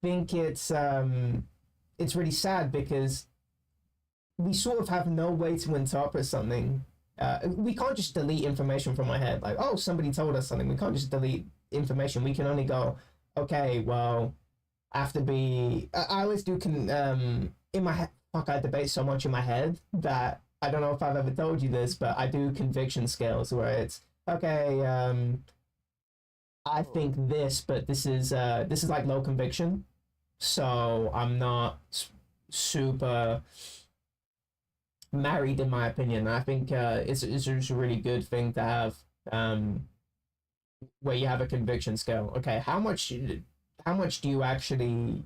S2: think it's really sad because we sort of have no way to interpret something. We can't just delete information from our head. Like, oh, somebody told us something. We can't just delete information. We can only go, okay, well, I have to be. I always do. In my head, fuck, I debate so much in my head that I don't know if I've ever told you this, but I do conviction scales where it's okay. I think this, but this is like low conviction, so I'm not super married in my opinion. I think it's just a really good thing to have, where you have a conviction scale. Okay, how much do you actually,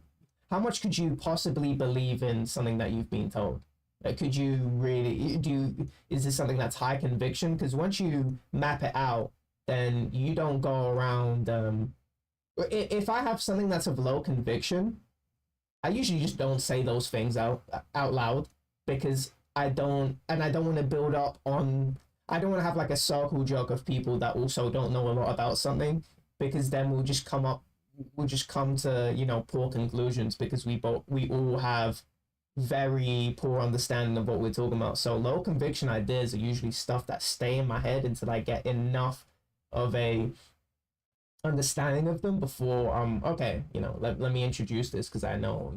S2: how much could you possibly believe in something that you've been told? Could you really is this something that's high conviction? Because once you map it out, then you don't go around. If I have something that's of low conviction, I usually just don't say those things out loud, because I don't want to build up on. I don't want to have like a circle jerk of people that also don't know a lot about something, because then we'll just come to poor conclusions, because we all have very poor understanding of what we're talking about. So low conviction ideas are usually stuff that stay in my head until I get enough of a understanding of them before okay, let me introduce this because I know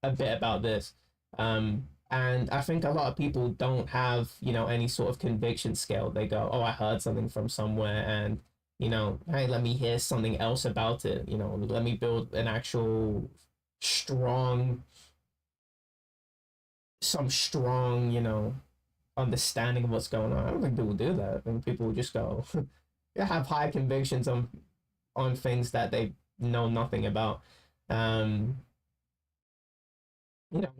S2: a bit about this. And I think a lot of people don't have any sort of conviction scale. They go, oh, I heard something from somewhere, and hey, let me hear something else about it. Let me build an actual strong understanding of what's going on. I don't think people do that. I think people just go have high convictions on things that they know nothing about. When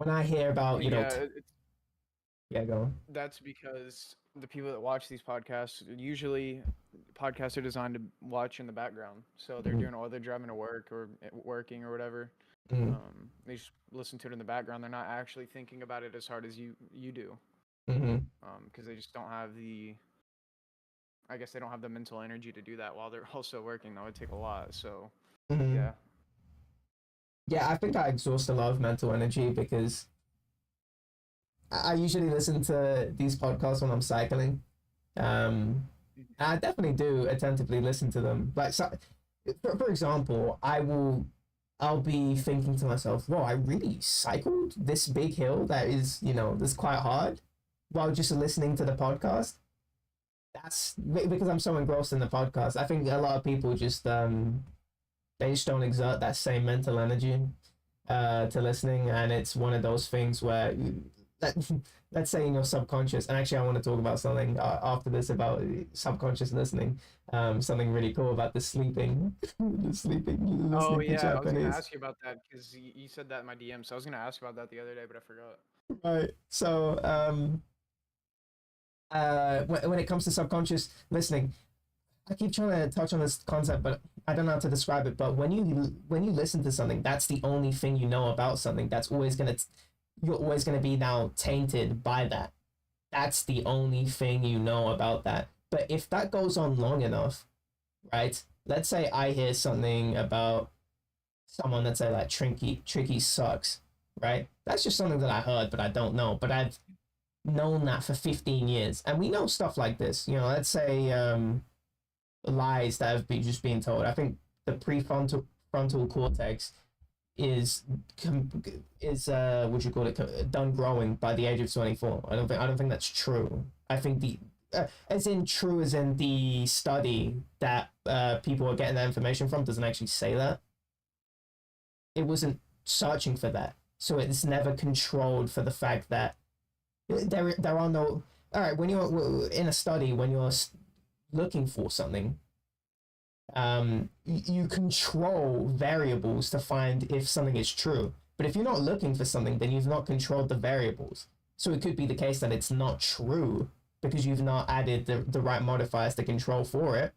S2: I hear about yeah, go on.
S1: That's because the people that watch these podcasts, usually podcasts are designed to watch in the background. So they're doing while they're driving to work or working or whatever. They just listen to it in the background. They're not actually thinking about it as hard as you do. Because they just don't have the, I guess they don't have the mental energy to do that while they're also working. That would take a lot. So yeah.
S2: Yeah, I think I exhaust a lot of mental energy because I usually listen to these podcasts when I'm cycling. I definitely do attentively listen to them. Like, so, for example, I'll be thinking to myself, "Whoa, I really cycled this big hill that is, that's quite hard," while just listening to the podcast. That's because I'm so engrossed in the podcast. I think a lot of people just they just don't exert that same mental energy to listening, and it's one of those things where let's say in your subconscious, and actually I want to talk about something after this about subconscious listening, something really cool about the sleeping listening.
S1: Oh yeah, I was gonna ask you about that because you said that in my DM, so I was gonna ask about that the other day, but I forgot.
S2: Right, so when it comes to subconscious listening, I keep trying to touch on this concept, but I don't know how to describe it. But when you listen to something, that's the only thing you know about something. You're always gonna be now tainted by that. That's the only thing you know about that. But if that goes on long enough, right? Let's say I hear something about someone, let's say like Tricky sucks, right? That's just something that I heard, but I don't know. But I've known that for 15 years, and we know stuff like this. Let's say lies that have just been told. I think the prefrontal cortex is what you call it, done growing by the age of 24. I don't think that's true. I think as in true as in the study that people are getting that information from doesn't actually say that. It wasn't searching for that, so it's never controlled for the fact that there are no. All right, when you're in a study, when you're looking for something, you control variables to find if something is true. But if you're not looking for something, then you've not controlled the variables. So it could be the case that it's not true because you've not added the right modifiers to control for it.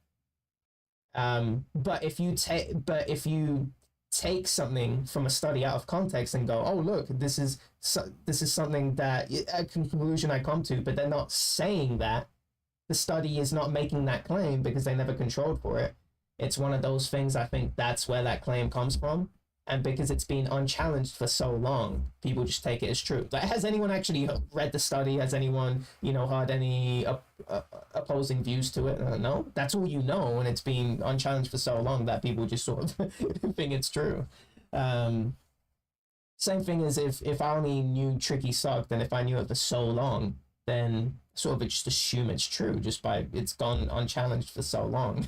S2: But if you take something from a study out of context and go, oh look, this is something that a conclusion I come to, but they're not saying that. The study is not making that claim because they never controlled for it. It's one of those things. I think that's where that claim comes from. And because it's been unchallenged for so long, people just take it as true. Like, has anyone actually read the study? Has anyone, heard any opposing views to it? No, that's all you know, and it's been unchallenged for so long that people just sort of think it's true. Same thing as if I only knew Tricky sucked, and if I knew it for so long, then sort of just assume it's true just by it's gone unchallenged for so long.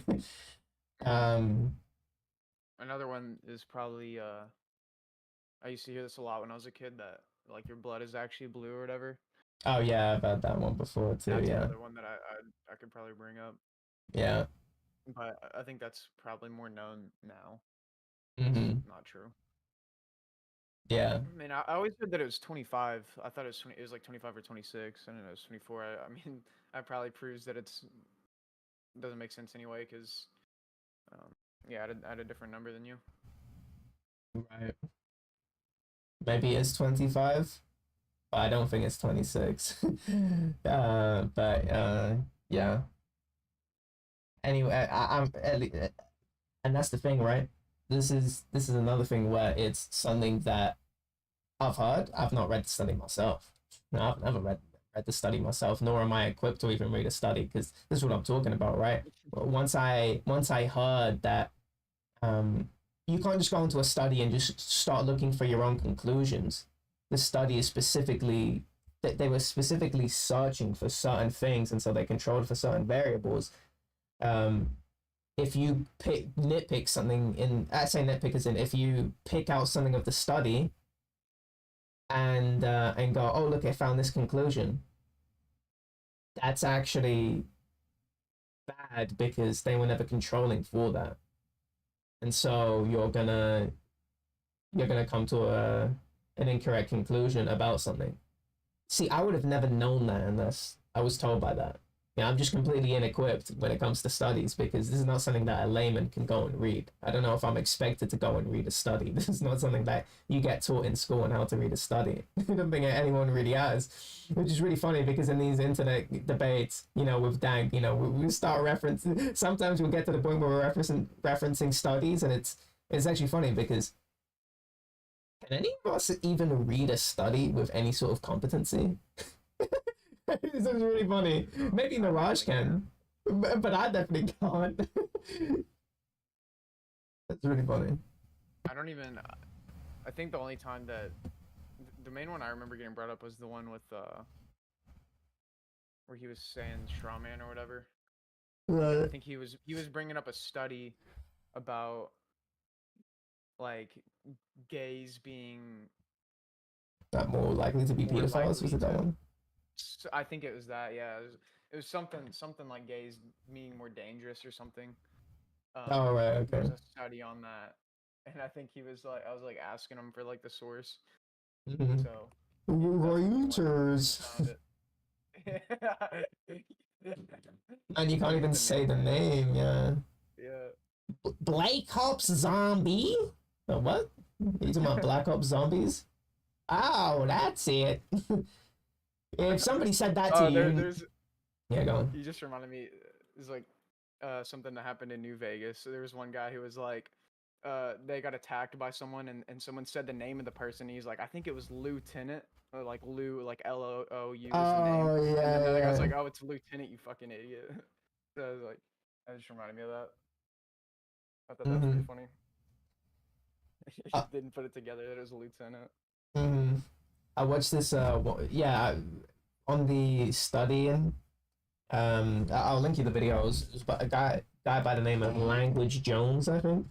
S1: Another one is probably I used to hear this a lot when I was a kid, that like your blood is actually blue or whatever.
S2: Oh yeah, I've had that one before too.
S1: That's
S2: Yeah,
S1: another one that I could probably bring up,
S2: yeah.
S1: but I think that's probably more known now.
S2: Mm-hmm.
S1: It's not true.
S2: Yeah.
S1: I mean, I always said that it was 25. I thought it was 20. It was like 25 or 26. I didn't know it was 24. I mean, that probably proves that it doesn't make sense anyway, because yeah, I had a different number than you.
S2: Right. Maybe it's 25, but I don't think it's 26. Yeah. Anyway, I'm and that's the thing, right? This is another thing where it's something that I've heard. I've not read the study myself. No, I've never read the study myself, nor am I equipped to even read a study, because this is what I'm talking about, right? Once I heard that you can't just go into a study and just start looking for your own conclusions. The study is specifically that they were specifically searching for certain things, and so they controlled for certain variables. If you nitpick something I say nitpick as in if you pick out something of the study and go, oh look, I found this conclusion, that's actually bad because they were never controlling for that. And so you're gonna come to an incorrect conclusion about something. See, I would have never known that unless I was told by that. Yeah, I'm just completely inequipped when it comes to studies, because this is not something that a layman can go and read. I don't know if I'm expected to go and read a study. This is not something that you get taught in school on how to read a study. I don't think anyone really has, which is really funny, because in these internet debates, with Dank, we start referencing. Sometimes we'll get to the point where we're referencing studies, and it's actually funny because can any of us even read a study with any sort of competency? This is really funny. Maybe Niraj can, but I definitely can't. That's really funny.
S1: I don't even. I think the only time that the main one I remember getting brought up was the one with where he was saying strawman or whatever. I think he was bringing up a study about like gays being
S2: not more likely to be pedophiles. Was it that one?
S1: I think it was that. Yeah, it was something like gays being more dangerous or something.
S2: Oh right, okay.
S1: There's a study on that, and I think I was like asking him for like the source.
S2: Mm-hmm.
S1: So
S2: Reuters. And you can't even say the name. Yeah.
S1: Yeah.
S2: Black Ops Zombie. What? Are you talking about Black Ops Zombies? Oh, that's it. If somebody said that to you, yeah, go on.
S1: You just reminded me. It's like something that happened in New Vegas. So there was one guy who was like, they got attacked by someone, and someone said the name of the person. He's like, I think it was Lieutenant, or like Lou, like LOU.
S2: Oh
S1: name.
S2: yeah.
S1: And then the guy was like, oh, it's Lieutenant, you fucking idiot. So I was like, that just reminded me of that. I thought that was pretty funny. He didn't put it together that it was a lieutenant.
S2: I watched this. On the studying I'll link you the video. It was by a guy by the name of Language Jones, I think.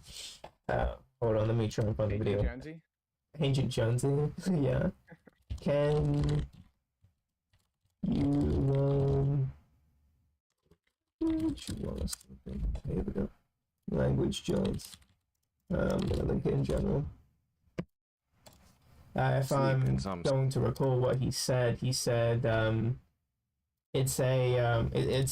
S2: Hold on, let me try and find the
S1: Agent
S2: video.
S1: Jonesy.
S2: Ancient Jonesy, yeah. Can you language? Here we go. Language Jones. I'm gonna link it in general. If I'm going to recall what he said it's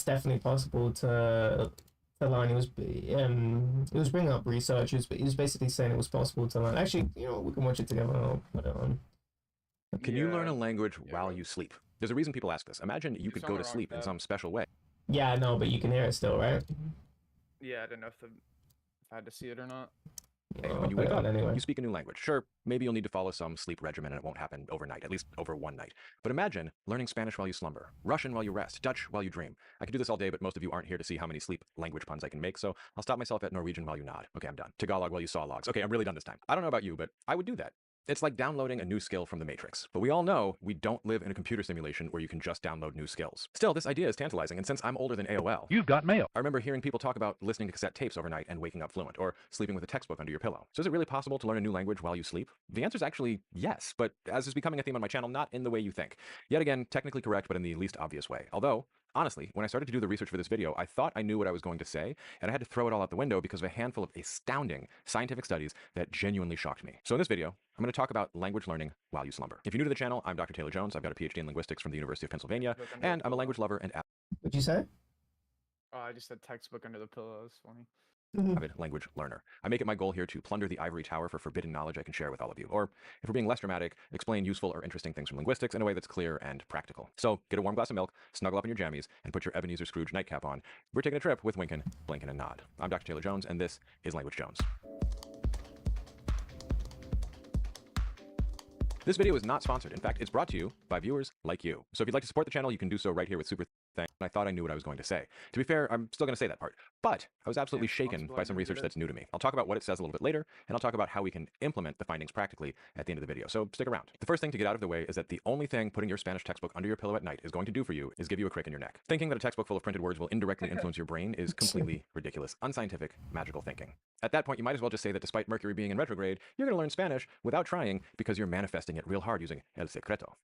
S2: definitely possible to learn. It was bringing up researchers, but he was basically saying it was possible to learn. Actually, we can watch it together. I'll put it on.
S3: Can you learn a language while you sleep? There's a reason people ask this. Imagine you could go to sleep in some special way.
S2: Yeah, no, but you can hear it still, right?
S1: Yeah, I didn't know if I had to see it or not.
S3: When you wake up, anyway, you speak a new language. Sure, maybe you'll need to follow some sleep regimen and it won't happen overnight, at least over one night. But imagine learning Spanish while you slumber, Russian while you rest, Dutch while you dream. I could do this all day, but most of you aren't here to see how many sleep language puns I can make, so I'll stop myself at Norwegian while you nod. Okay, I'm done. Tagalog while you saw logs. Okay, I'm really done this time. I don't know about you, but I would do that. It's like downloading a new skill from the Matrix. But we all know we don't live in a computer simulation where you can just download new skills. Still, this idea is tantalizing, and since I'm older than AOL,
S4: you've got mail.
S3: I remember hearing people talk about listening to cassette tapes overnight and waking up fluent, or sleeping with a textbook under your pillow. So is it really possible to learn a new language while you sleep? The answer is actually yes, but as is becoming a theme on my channel, not in the way you think. Yet again, technically correct, but in the least obvious way. Although, honestly, when I started to do the research for this video, I thought I knew what I was going to say, and I had to throw it all out the window because of a handful of astounding scientific studies that genuinely shocked me. So in this video, I'm going to talk about language learning while you slumber. If you're new to the channel, I'm Dr. Taylor Jones. I've got a PhD in linguistics from the University of Pennsylvania, and I'm a language lover and
S2: What'd you say?
S1: Oh, I just said textbook under the pillow. That's funny.
S3: avid language learner. I make it my goal here to plunder the ivory tower for forbidden knowledge I can share with all of you. Or, if we're being less dramatic, explain useful or interesting things from linguistics in a way that's clear and practical. So, get a warm glass of milk, snuggle up in your jammies, and put your Ebenezer Scrooge nightcap on. We're taking a trip with Winkin, Blinkin, and Nod. I'm Dr. Taylor Jones, and this is Language Jones. This video is not sponsored. In fact, it's brought to you by viewers like you. So if you'd like to support the channel, you can do so right here with Super Thanks. I thought I knew what I was going to say. To be fair, I'm still going to say that part. But I was absolutely shaken by some research that's new to me. I'll talk about what it says a little bit later, and I'll talk about how we can implement the findings practically at the end of the video. So stick around. The first thing to get out of the way is that the only thing putting your Spanish textbook under your pillow at night is going to do for you is give you a crick in your neck. Thinking that a textbook full of printed words will indirectly influence your brain is completely ridiculous, unscientific, magical thinking. At that point, you might as well just say that despite Mercury being in retrograde, you're going to learn Spanish without trying because you're manifesting it real hard using El Secreto.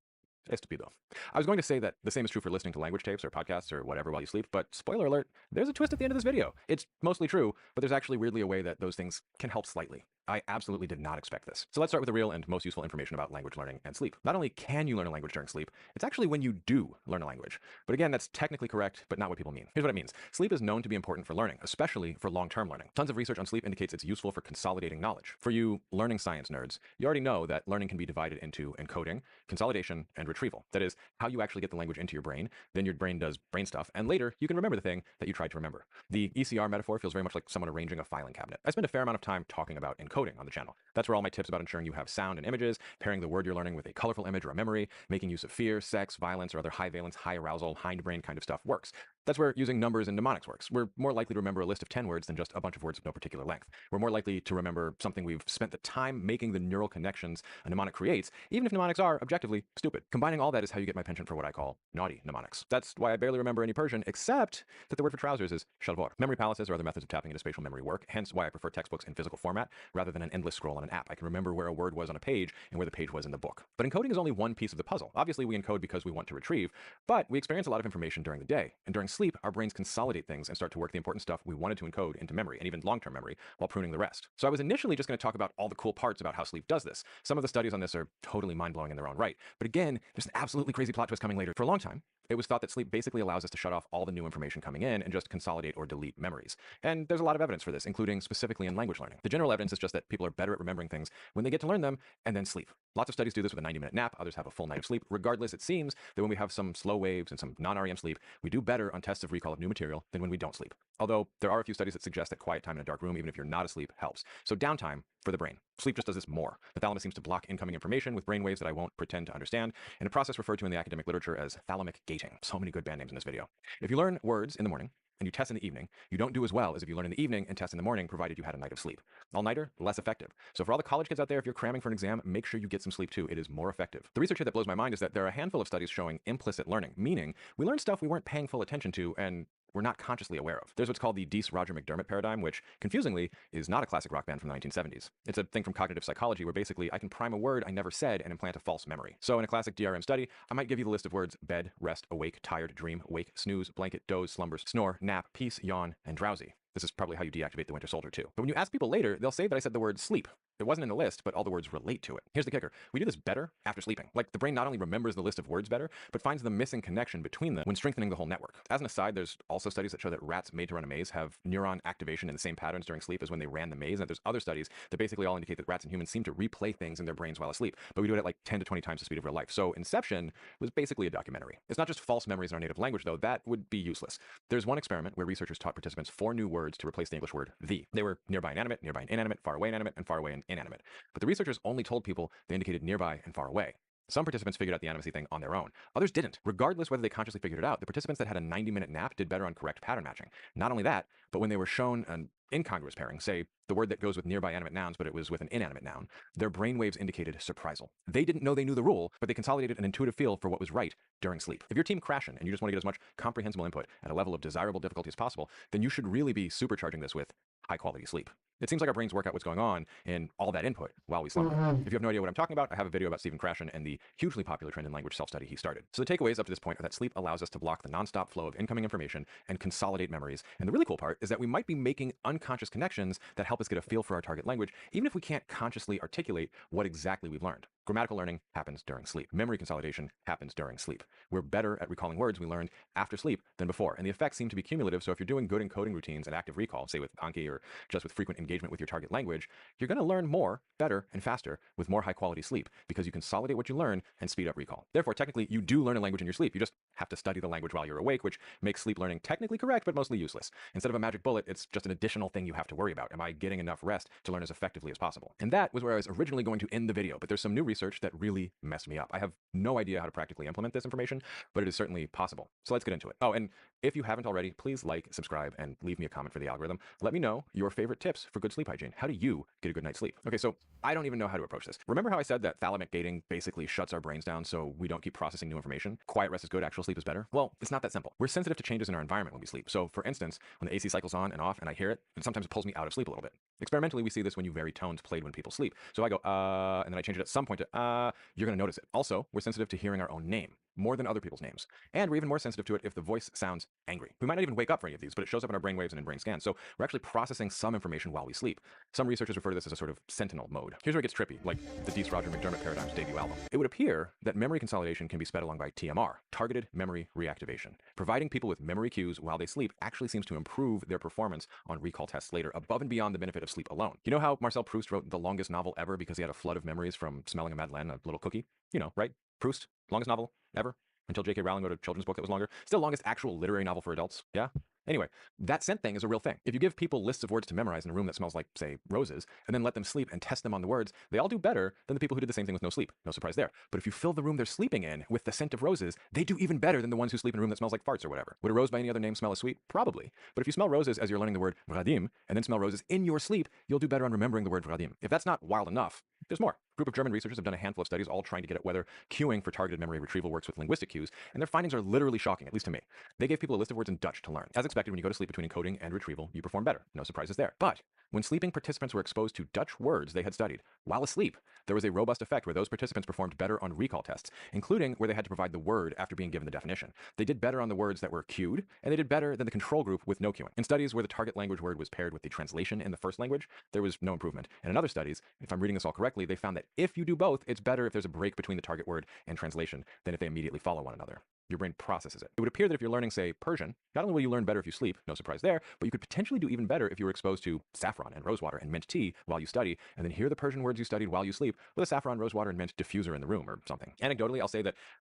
S3: Estúpido. I was going to say that the same is true for listening to language tapes or podcasts or whatever while you sleep, but spoiler alert, there's a twist at the end of this video. It's mostly true, but there's actually weirdly a way that those things can help slightly. I absolutely did not expect this. So let's start with the real and most useful information about language learning and sleep. Not only can you learn a language during sleep, it's actually when you do learn a language. But again, that's technically correct, but not what people mean. Here's what it means. Sleep is known to be important for learning, especially for long-term learning. Tons of research on sleep indicates it's useful for consolidating knowledge. For you learning science nerds, you already know that learning can be divided into encoding, consolidation, and retrieval. That is, how you actually get the language into your brain, then your brain does brain stuff, and later you can remember the thing that you tried to remember. The ECR metaphor feels very much like someone arranging a filing cabinet. I spend a fair amount of time talking about encoding on the channel. That's where all my tips about ensuring you have sound and images, pairing the word you're learning with a colorful image or a memory, making use of fear, sex, violence, or other high valence, high arousal, hindbrain kind of stuff works. That's where using numbers and mnemonics works. We're more likely to remember a list of 10 words than just a bunch of words of no particular length. We're more likely to remember something we've spent the time making the neural connections a mnemonic creates, even if mnemonics are objectively stupid. Combining all that is how you get my penchant for what I call naughty mnemonics. That's why I barely remember any Persian, except that the word for trousers is shalvor. Memory palaces or other methods of tapping into spatial memory work, hence why I prefer textbooks in physical format rather than an endless scroll on an app. I can remember where a word was on a page and where the page was in the book. But encoding is only one piece of the puzzle. Obviously, we encode because we want to retrieve, but we experience a lot of information during the day. And during sleep, our brains consolidate things and start to work the important stuff we wanted to encode into memory, and even long-term memory, while pruning the rest. So I was initially just going to talk about all the cool parts about how sleep does this. Some of the studies on this are totally mind-blowing in their own right. But again, there's an absolutely crazy plot twist coming later. For a long time, it was thought that sleep basically allows us to shut off all the new information coming in and just consolidate or delete memories. And there's a lot of evidence for this, including specifically in language learning. The general evidence is just that people are better at remembering things when they get to learn them and then sleep. Lots of studies do this with a 90-minute nap, others have a full night of sleep. Regardless, it seems that when we have some slow waves and some non-REM sleep, we do better on tests of recall of new material than when we don't sleep. Although there are a few studies that suggest that quiet time in a dark room, even if you're not asleep, helps. So downtime for the brain. Sleep just does this more. The thalamus seems to block incoming information with brain waves that I won't pretend to understand, in a process referred to in the academic literature as thalamic gating. So many good band names in this video. If you learn words in the morning, and you test in the evening, you don't do as well as if you learn in the evening and test in the morning, provided you had a night of sleep. All-nighter, less effective. So for all the college kids out there, if you're cramming for an exam, make sure you get some sleep too. It is more effective. The research here that blows my mind is that there are a handful of studies showing implicit learning, meaning we learn stuff we weren't paying full attention to and we're not consciously aware of. There's what's called the Dease-Roger-McDermott paradigm, which, confusingly, is not a classic rock band from the 1970s. It's a thing from cognitive psychology where basically I can prime a word I never said and implant a false memory. So in a classic DRM study, I might give you the list of words bed, rest, awake, tired, dream, wake, snooze, blanket, doze, slumbers, snore, nap, peace, yawn, and drowsy. This is probably how you deactivate the Winter Soldier too. But when you ask people later, they'll say that I said the word sleep. It wasn't in the list, but all the words relate to it. Here's the kicker. We do this better after sleeping. Like, the brain not only remembers the list of words better, but finds the missing connection between them when strengthening the whole network. As an aside, there's also studies that show that rats made to run a maze have neuron activation in the same patterns during sleep as when they ran the maze. And there's other studies that basically all indicate that rats and humans seem to replay things in their brains while asleep, but we do it at like 10 to 20 times the speed of real life. So Inception was basically a documentary. It's not just false memories in our native language, though. That would be useless. There's one experiment where researchers taught participants 4 new words to replace the English word the. They were nearby and animate, nearby and inanimate, far away and inanimate. But the researchers only told people they indicated nearby and far away. Some participants figured out the animacy thing on their own. Others didn't. Regardless whether they consciously figured it out, the participants that had a 90-minute nap did better on correct pattern matching. Not only that, but when they were shown an incongruous pairing, say the word that goes with nearby animate nouns, but it was with an inanimate noun, their brainwaves indicated surprisal. They didn't know they knew the rule, but they consolidated an intuitive feel for what was right during sleep. If your team crashing and you just want to get as much comprehensible input at a level of desirable difficulty as possible, then you should really be supercharging this with high-quality sleep. It seems like our brains work out what's going on in all that input while we slumber. If you have no idea what I'm talking about, I have a video about Stephen Krashen and the hugely popular trend in language self-study he started. So the takeaways up to this point are that sleep allows us to block the nonstop flow of incoming information and consolidate memories. And the really cool part is that we might be making unconscious connections that help us get a feel for our target language, even if we can't consciously articulate what exactly we've learned. Grammatical learning happens during sleep. Memory consolidation happens during sleep. We're better at recalling words we learned after sleep than before, and the effects seem to be cumulative. So if you're doing good encoding routines and active recall, say with Anki or just with frequent engagement with your target language, you're going to learn more, better, and faster with more high-quality sleep because you consolidate what you learn and speed up recall. Therefore, technically, you do learn a language in your sleep. You just have to study the language while you're awake, which makes sleep learning technically correct, but mostly useless. Instead of a magic bullet, it's just an additional thing you have to worry about. Am I getting enough rest to learn as effectively as possible? And that was where I was originally going to end the video, but there's some new research that really messed me up. I have no idea how to practically implement this information, but it is certainly possible. So let's get into it. Oh, and if you haven't already, please like, subscribe, and leave me a comment for the algorithm. Let me know your favorite tips for good sleep hygiene. How do you get a good night's sleep? Okay, so I don't even know how to approach this. Remember how I said that thalamic gating basically shuts our brains down so we don't keep processing new information? Quiet rest is good, actual sleep is better? Well, it's not that simple. We're sensitive to changes in our environment when we sleep. So for instance, when the AC cycles on and off and I hear it, sometimes it pulls me out of sleep a little bit. Experimentally, we see this when you vary tones played when people sleep. So I go, and then I change it at some point to, you're going to notice it. Also, we're sensitive to hearing our own name more than other people's names. And we're even more sensitive to it if the voice sounds angry. We might not even wake up for any of these, but it shows up in our brain waves and in brain scans. So we're actually processing some information while we sleep. Some researchers refer to this as a sort of sentinel mode. Here's where it gets trippy, like the Dease-Roger-McDermott paradigm's debut album. It would appear that memory consolidation can be sped along by TMR, targeted memory reactivation. Providing people with memory cues while they sleep actually seems to improve their performance on recall tests later, above and beyond the benefit of sleep alone. You know how Marcel Proust wrote the longest novel ever because he had a flood of memories from smelling a Madeleine, a little cookie? You know, right? Proust, longest novel ever? Until J.K. Rowling wrote a children's book that was longer. Still longest actual literary novel for adults. Yeah? Anyway, that scent thing is a real thing. If you give people lists of words to memorize in a room that smells like, say, roses, and then let them sleep and test them on the words, they all do better than the people who did the same thing with no sleep. No surprise there. But if you fill the room they're sleeping in with the scent of roses, they do even better than the ones who sleep in a room that smells like farts or whatever. Would a rose by any other name smell as sweet? Probably. But if you smell roses as you're learning the word vradim, and then smell roses in your sleep, you'll do better on remembering the word vradim. If that's not wild enough, there's more. A group of German researchers have done a handful of studies all trying to get at whether cueing for targeted memory retrieval works with linguistic cues, and their findings are literally shocking, at least to me. They gave people a list of words in Dutch to learn. As expected, when you go to sleep between encoding and retrieval, you perform better. No surprises there. But when sleeping participants were exposed to Dutch words they had studied while asleep, there was a robust effect where those participants performed better on recall tests, including where they had to provide the word after being given the definition. They did better on the words that were cued, and they did better than the control group with no cueing. In studies where the target language word was paired with the translation in the first language, there was no improvement. And in other studies, if I'm reading this all correctly, they found that if you do both, it's better if there's a break between the target word and translation than if they immediately follow one another. Your brain processes it. It would appear that if you're learning, say, Persian, not only will you learn better if you sleep, no surprise there, but you could potentially do even better if you were exposed to saffron and rosewater and mint tea while you study, and then hear the Persian words you studied while you sleep with a saffron, rosewater, and mint diffuser in the room or something. Anecdotally, I'll say that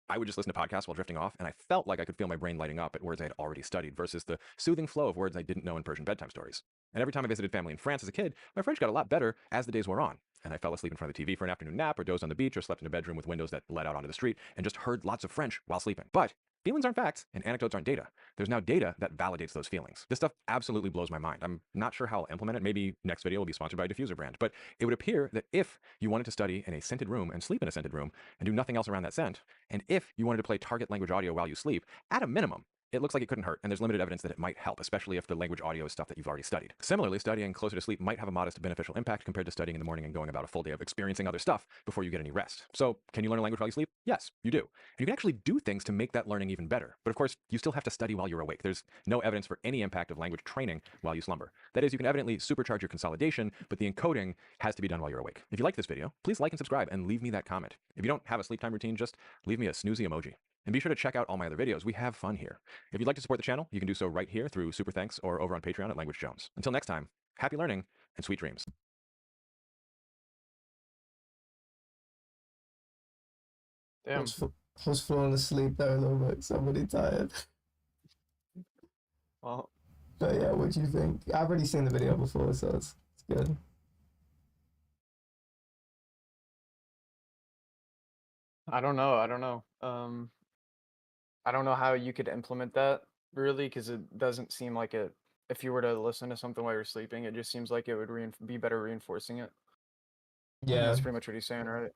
S3: I would just listen to podcasts while drifting off, and I felt like I could feel my brain lighting up at words I had already studied versus the soothing flow of words I didn't know in Persian bedtime stories. And every time I visited family in France as a kid, my French got a lot better as the days wore on. And I fell asleep in front of the TV for an afternoon nap, or dozed on the beach, or slept in a bedroom with windows that led out onto the street, and just heard lots of French while sleeping. But Feelings aren't facts, and anecdotes aren't data. There's now data that validates those feelings. This stuff absolutely blows my mind. I'm not sure how I'll implement it. Maybe next video will be sponsored by a diffuser brand. But it would appear that if you wanted to study in a scented room and sleep in a scented room and do nothing else around that scent, and if you wanted to play target language audio while you sleep, at a minimum, it looks like it couldn't hurt, and there's limited evidence that it might help, especially if the language audio is stuff that you've already studied. Similarly, studying closer to sleep might have a modest beneficial impact compared to studying in the morning and going about a full day of experiencing other stuff before you get any rest. So, can you learn a language while you sleep? Yes, you do. And you can actually do things to make that learning even better. But of course, you still have to study while you're awake. There's no evidence for any impact of language training while you slumber. That is, you can evidently supercharge your consolidation, but the encoding has to be done while you're awake. If you like this video, please like and subscribe and leave me that comment. If you don't have a sleep time routine, just leave me a snoozy emoji. And be sure to check out all my other videos. We have fun here. If you'd like to support the channel, you can do so right here through Super Thanks or over on Patreon at Language Jones. Until next time, happy learning and sweet dreams.
S1: Damn.
S2: I was falling asleep there a little bit. Somebody tired.
S1: Well,
S2: But yeah, what do you think? I've already seen the video before, so it's good.
S1: I don't know. I don't know. I don't know how you could implement that really, because it doesn't seem like it. If you were to listen to something while you're sleeping, it just seems like it would be better reinforcing it.
S2: Yeah.
S1: That's pretty much what he's saying, right?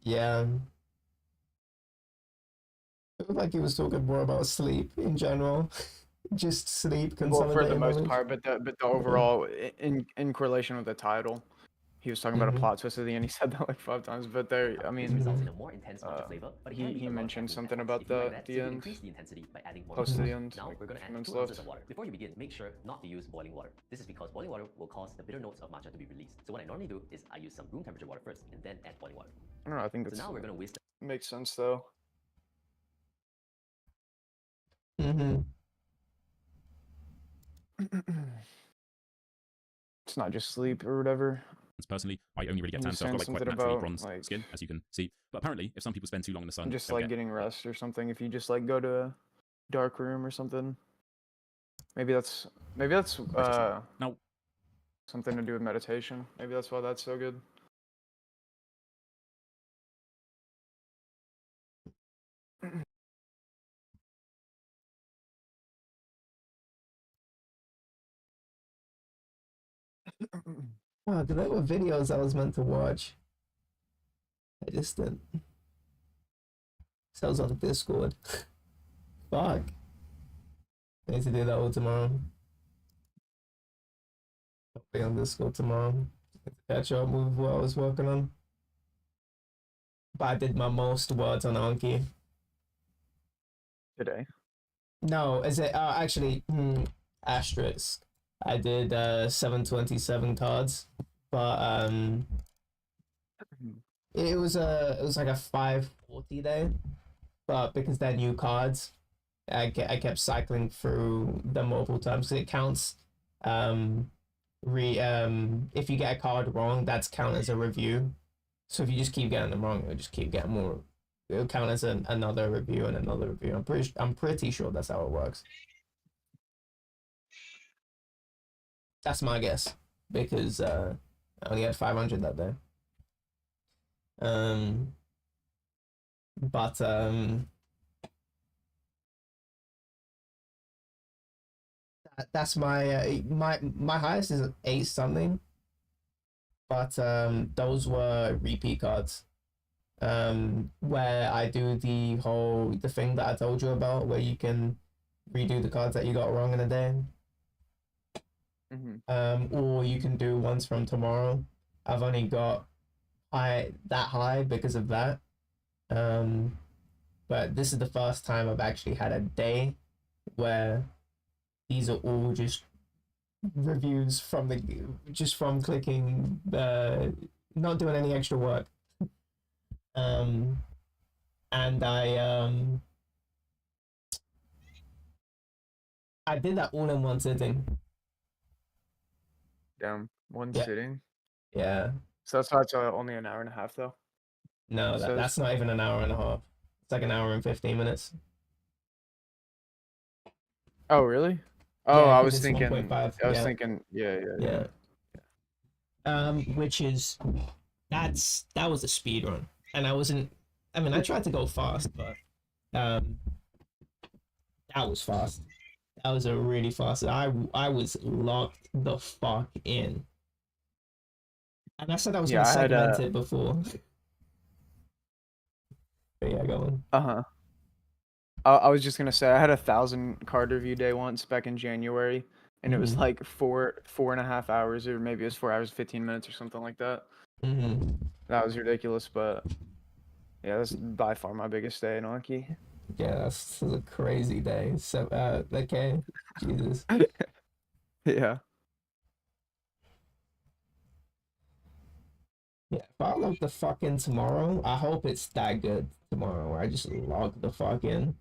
S2: Yeah. It looked like he was talking more about sleep in general. Just sleep,
S1: Well, for the
S2: consolidating
S1: most
S2: knowledge.
S1: part, but the overall in correlation with the title, he was talking about a
S2: Mhm.
S1: plot twist at the end. He said that like 5 times, but there, I
S4: This
S1: mean,
S4: results in a more intense punch of flavor, but it can leave
S1: he
S4: a lot of
S1: mentioned
S4: caffeine
S1: something
S4: at
S1: about
S4: once. If you like
S1: the
S4: that, simply
S1: end,
S4: increase the intensity by adding more
S1: close to
S4: water.
S1: the end.
S4: Now
S1: like
S4: we're going to add 2
S1: minutes
S4: ounces
S1: left.
S4: of water. Before you begin, make sure not to use boiling water. This is because boiling water will cause the bitter notes of matcha to be released. So what I normally do is I use some room temperature water first and then add boiling water.
S1: I don't know. I think
S4: So
S1: that's
S4: now we're going to whisk
S1: makes sense though. It's not just sleep or whatever.
S5: Personally, I only really get
S1: He
S5: tan,
S1: was
S5: so I've got
S1: saying
S5: like quite
S1: something
S5: naturally
S1: about,
S5: bronzed
S1: like-
S5: skin, as you can see. But apparently, if some people spend too long in the sun,
S1: Just
S5: they'll
S1: like
S5: get
S1: getting rest or something. If you just like go to a dark room or something. Maybe that's
S5: Now,
S1: something to do with meditation. Maybe that's why that's so good.
S2: Wow, there were videos I was meant to watch. I just didn't. So I was on Discord. Fuck. I need to do that all tomorrow. I'll be on Discord tomorrow. Catch up with what I was working on. But I did my most words on Anki.
S1: Today.
S2: No, is it actually asterisk. I did 727 cards, but it was like a 540 day, but because they're new cards, I kept cycling through them multiple times. It counts if you get a card wrong, that's count as a review. So if you just keep getting them wrong, you'll just keep getting more. It'll count as another review and another review. I'm pretty sure that's how it works. That's my guess, because I only had 500 that day. But that's my my highest is 8 something. But those were repeat cards. Where I do the thing that I told you about, where you can redo the cards that you got wrong in a day. Or you can do ones from tomorrow. I've only got that high because of that. But this is the first time I've actually had a day where these are all just reviews from from clicking, not doing any extra work. And I did that all in one sitting.
S1: Damn, one
S2: Yeah.
S1: sitting.
S2: Yeah.
S1: So that's only an hour and a half though.
S2: No,
S1: So
S2: that's not even an hour and a half. It's like an hour and 15 minutes.
S1: Oh really? Oh,
S2: Yeah,
S1: I
S2: 'cause
S1: was
S2: it's
S1: thinking.
S2: 1.5,
S1: I was
S2: yeah.
S1: thinking. Yeah.
S2: Which is that was a speed run, and I wasn't I mean, I tried to go fast, but um, that was fast. That was a really fast. I was locked the fuck in, and I said I was
S1: Yeah,
S2: gonna
S1: I had
S2: segment it before. But yeah, go on.
S1: uh-huh. I was just gonna say I had 1,000 card review day once back in January, and it was
S2: Mhm.
S1: like 4.5 hours, or maybe it was 4 hours 15 minutes or something like that. That was ridiculous, but yeah, that's by far my biggest day in Anki.
S2: Yeah, that's a crazy day. So, okay, Jesus.
S1: Yeah.
S2: Yeah, if I log the fuck in tomorrow, I hope it's that good tomorrow. Where I just log the fuck in.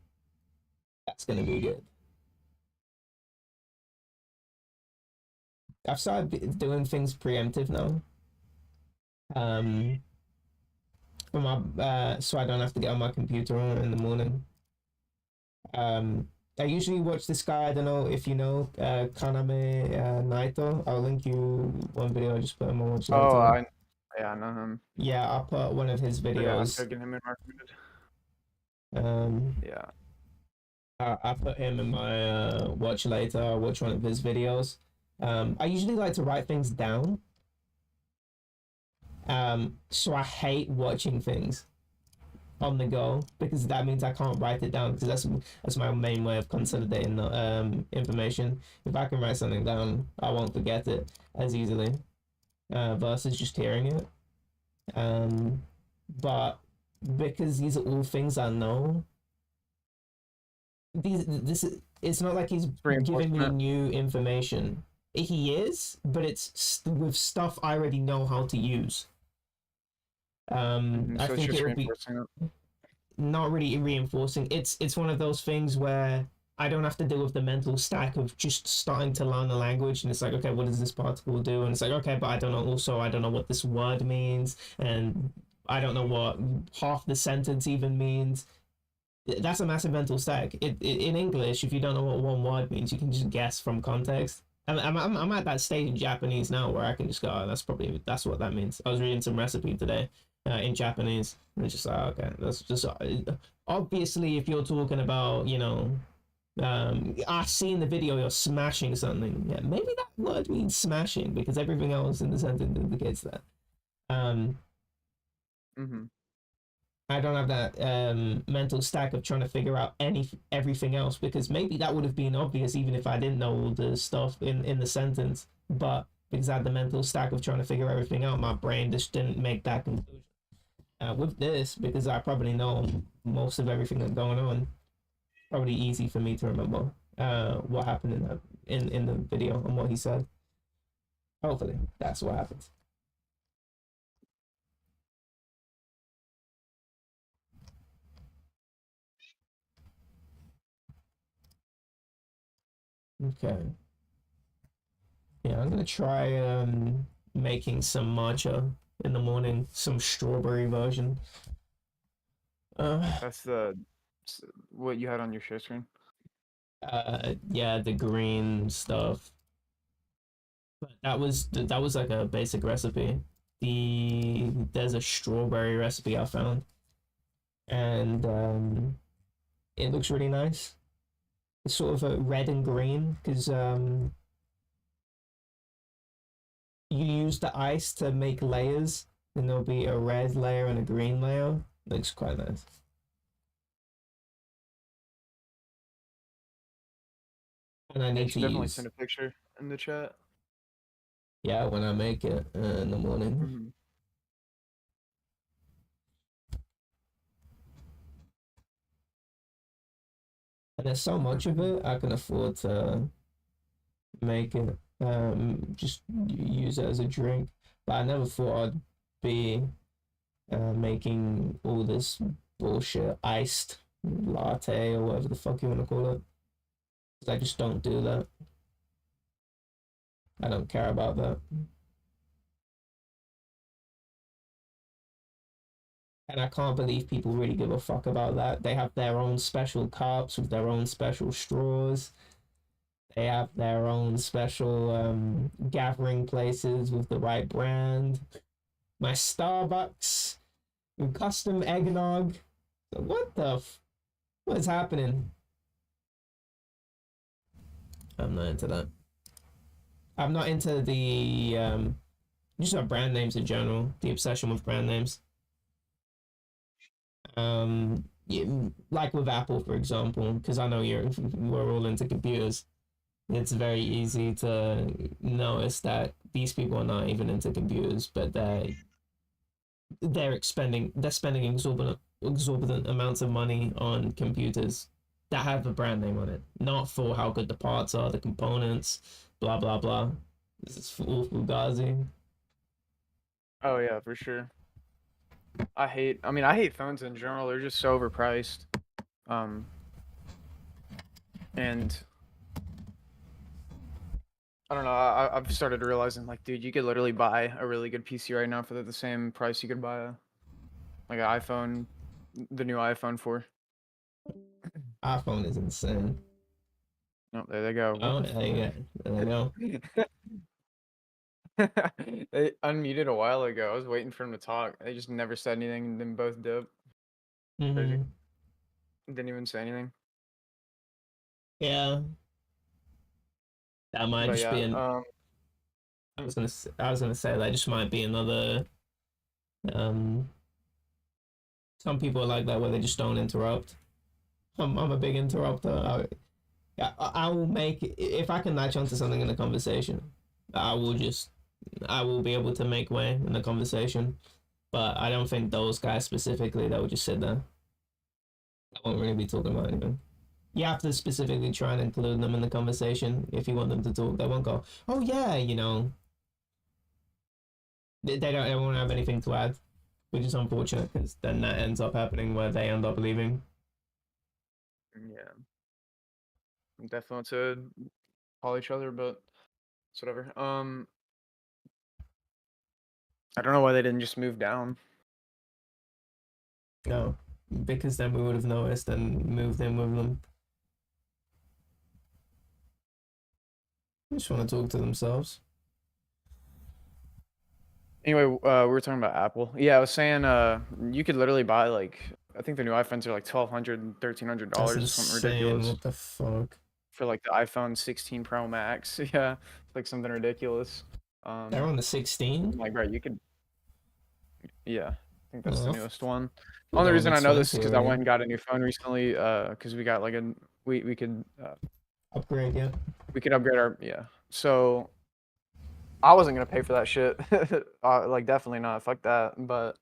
S2: That's gonna be good. I've started doing things preemptive now. For my so I don't have to get on my computer in the morning. I usually watch this guy. I don't know if you know, Kaname Naito. I'll link you one video. I just put him on watch
S1: Oh,
S2: later.
S1: yeah, I know him.
S2: Yeah, I'll put one of his
S1: But yeah, I'm
S2: videos.
S1: taking him in recommended.
S2: Yeah, I put him in my watch later. I'll watch one of his videos. I usually like to write things down. So I hate watching things on the go because that means I can't write it down because that's my main way of consolidating the information. If I can write something down, I won't forget it as easily versus just hearing it. But because these are all things I know, it's not like he's giving me
S1: Reinforcement.
S2: new information. He is, but it's with stuff I already know how to use. I
S1: So it's
S2: think
S1: just
S2: it would be
S1: reinforcing it.
S2: not really reinforcing. It's one of those things where I don't have to deal with the mental stack of just starting to learn the language, and it's like, okay, what does this particle do? And it's like, okay, but I don't know. Also, I don't know what this word means, and I don't know what half the sentence even means. That's a massive mental stack. In English, if you don't know what one word means, you can just guess from context. I'm at that stage in Japanese now where I can just go, oh, that's what that means. I was reading some recipe today in Japanese, and it's just like, okay, that's just obviously if you're talking about, I see in the video you're smashing something. Yeah, maybe that word means smashing because everything else in the sentence indicates that. I don't have that mental stack of trying to figure out everything else because maybe that would have been obvious even if I didn't know all the stuff in the sentence. But because I had the mental stack of trying to figure everything out, my brain just didn't make that conclusion. With this, because I probably know most of everything that's going on, probably easy for me to remember what happened in the video and what he said. Hopefully, that's what happens. Okay. Yeah, I'm gonna try making some matcha in the morning, some strawberry version.
S1: That's what you had on your share screen.
S2: Yeah, the green stuff. But that was like a basic recipe. There's a strawberry recipe I found, and it looks really nice. It's sort of a red and green because you use the ice to make layers, and there'll be a red layer and a green layer. Looks quite nice. And I
S1: You
S2: need
S1: should
S2: to
S1: definitely
S2: use,
S1: send a picture in the chat.
S2: yeah, when I make it in the morning. And there's so much of it, I can afford to make it, just use it as a drink. But I never thought I'd be making all this bullshit iced latte or whatever the fuck you want to call it. 'Cause I just don't do that. I don't care about that. And I can't believe people really give a fuck about that. They have their own special cups with their own special straws. They have their own special gathering places with the right brand. My Starbucks Custom eggnog. What the what is happening? I'm not into that. I'm not into the just our brand names in general. The obsession with brand names. Yeah, like with Apple, for example, because I know we're all into computers. It's very easy to notice that these people are not even into computers, but they're spending exorbitant amounts of money on computers that have a brand name on it, not for how good the parts are, the components, blah blah blah. This is all fugazi.
S1: Oh yeah, for sure. I hate phones in general. They're just so overpriced. And I don't know. I've started realizing, like, dude, you could literally buy a really good PC right now for the same price you could buy like an iPhone, the new iPhone for.
S2: iPhone is insane.
S1: Oh, there they go.
S2: Oh,
S1: What the
S2: yeah, there they go.
S1: They unmuted a while ago. I was waiting for him to talk. They just never said anything, and then both did. Crazy. Didn't even say anything.
S2: Yeah, that might
S1: But
S2: just be
S1: yeah,
S2: an. I was gonna say that just might be another. Some people are like that where they just don't interrupt. I'm a big interrupter. I will make if I can latch onto something in the conversation, I will be able to make way in the conversation. But I don't think those guys specifically that would just sit there. I won't really be talking about anything. You have to specifically try and include them in the conversation if you want them to talk. They won't go, oh yeah, you know. They won't have anything to add, which is unfortunate because then that ends up happening where they end up leaving.
S1: yeah, definitely want to call each other, but it's whatever. I don't know why they didn't just move down.
S2: No, because then we would have noticed and moved in with them. They just want to talk to themselves.
S1: Anyway, we were talking about Apple. Yeah, I was saying, you could literally buy like, I think the new iPhones are like $1,200, $1,300
S2: That's
S1: or something
S2: insane.
S1: ridiculous
S2: What the fuck?
S1: for like the iPhone 16 Pro Max. Yeah, like something ridiculous.
S2: They're on the 16?
S1: Like, right, you could. Yeah, I think that's the
S2: Oh,
S1: newest one.
S2: they're
S1: Only
S2: on
S1: reason
S2: the
S1: I know this is
S2: 20
S1: because I went
S2: already.
S1: and got a new phone recently. Because we got like we could
S2: Upgrade, yeah.
S1: upgrade our So I wasn't gonna pay for that shit. Like definitely not. Fuck that. But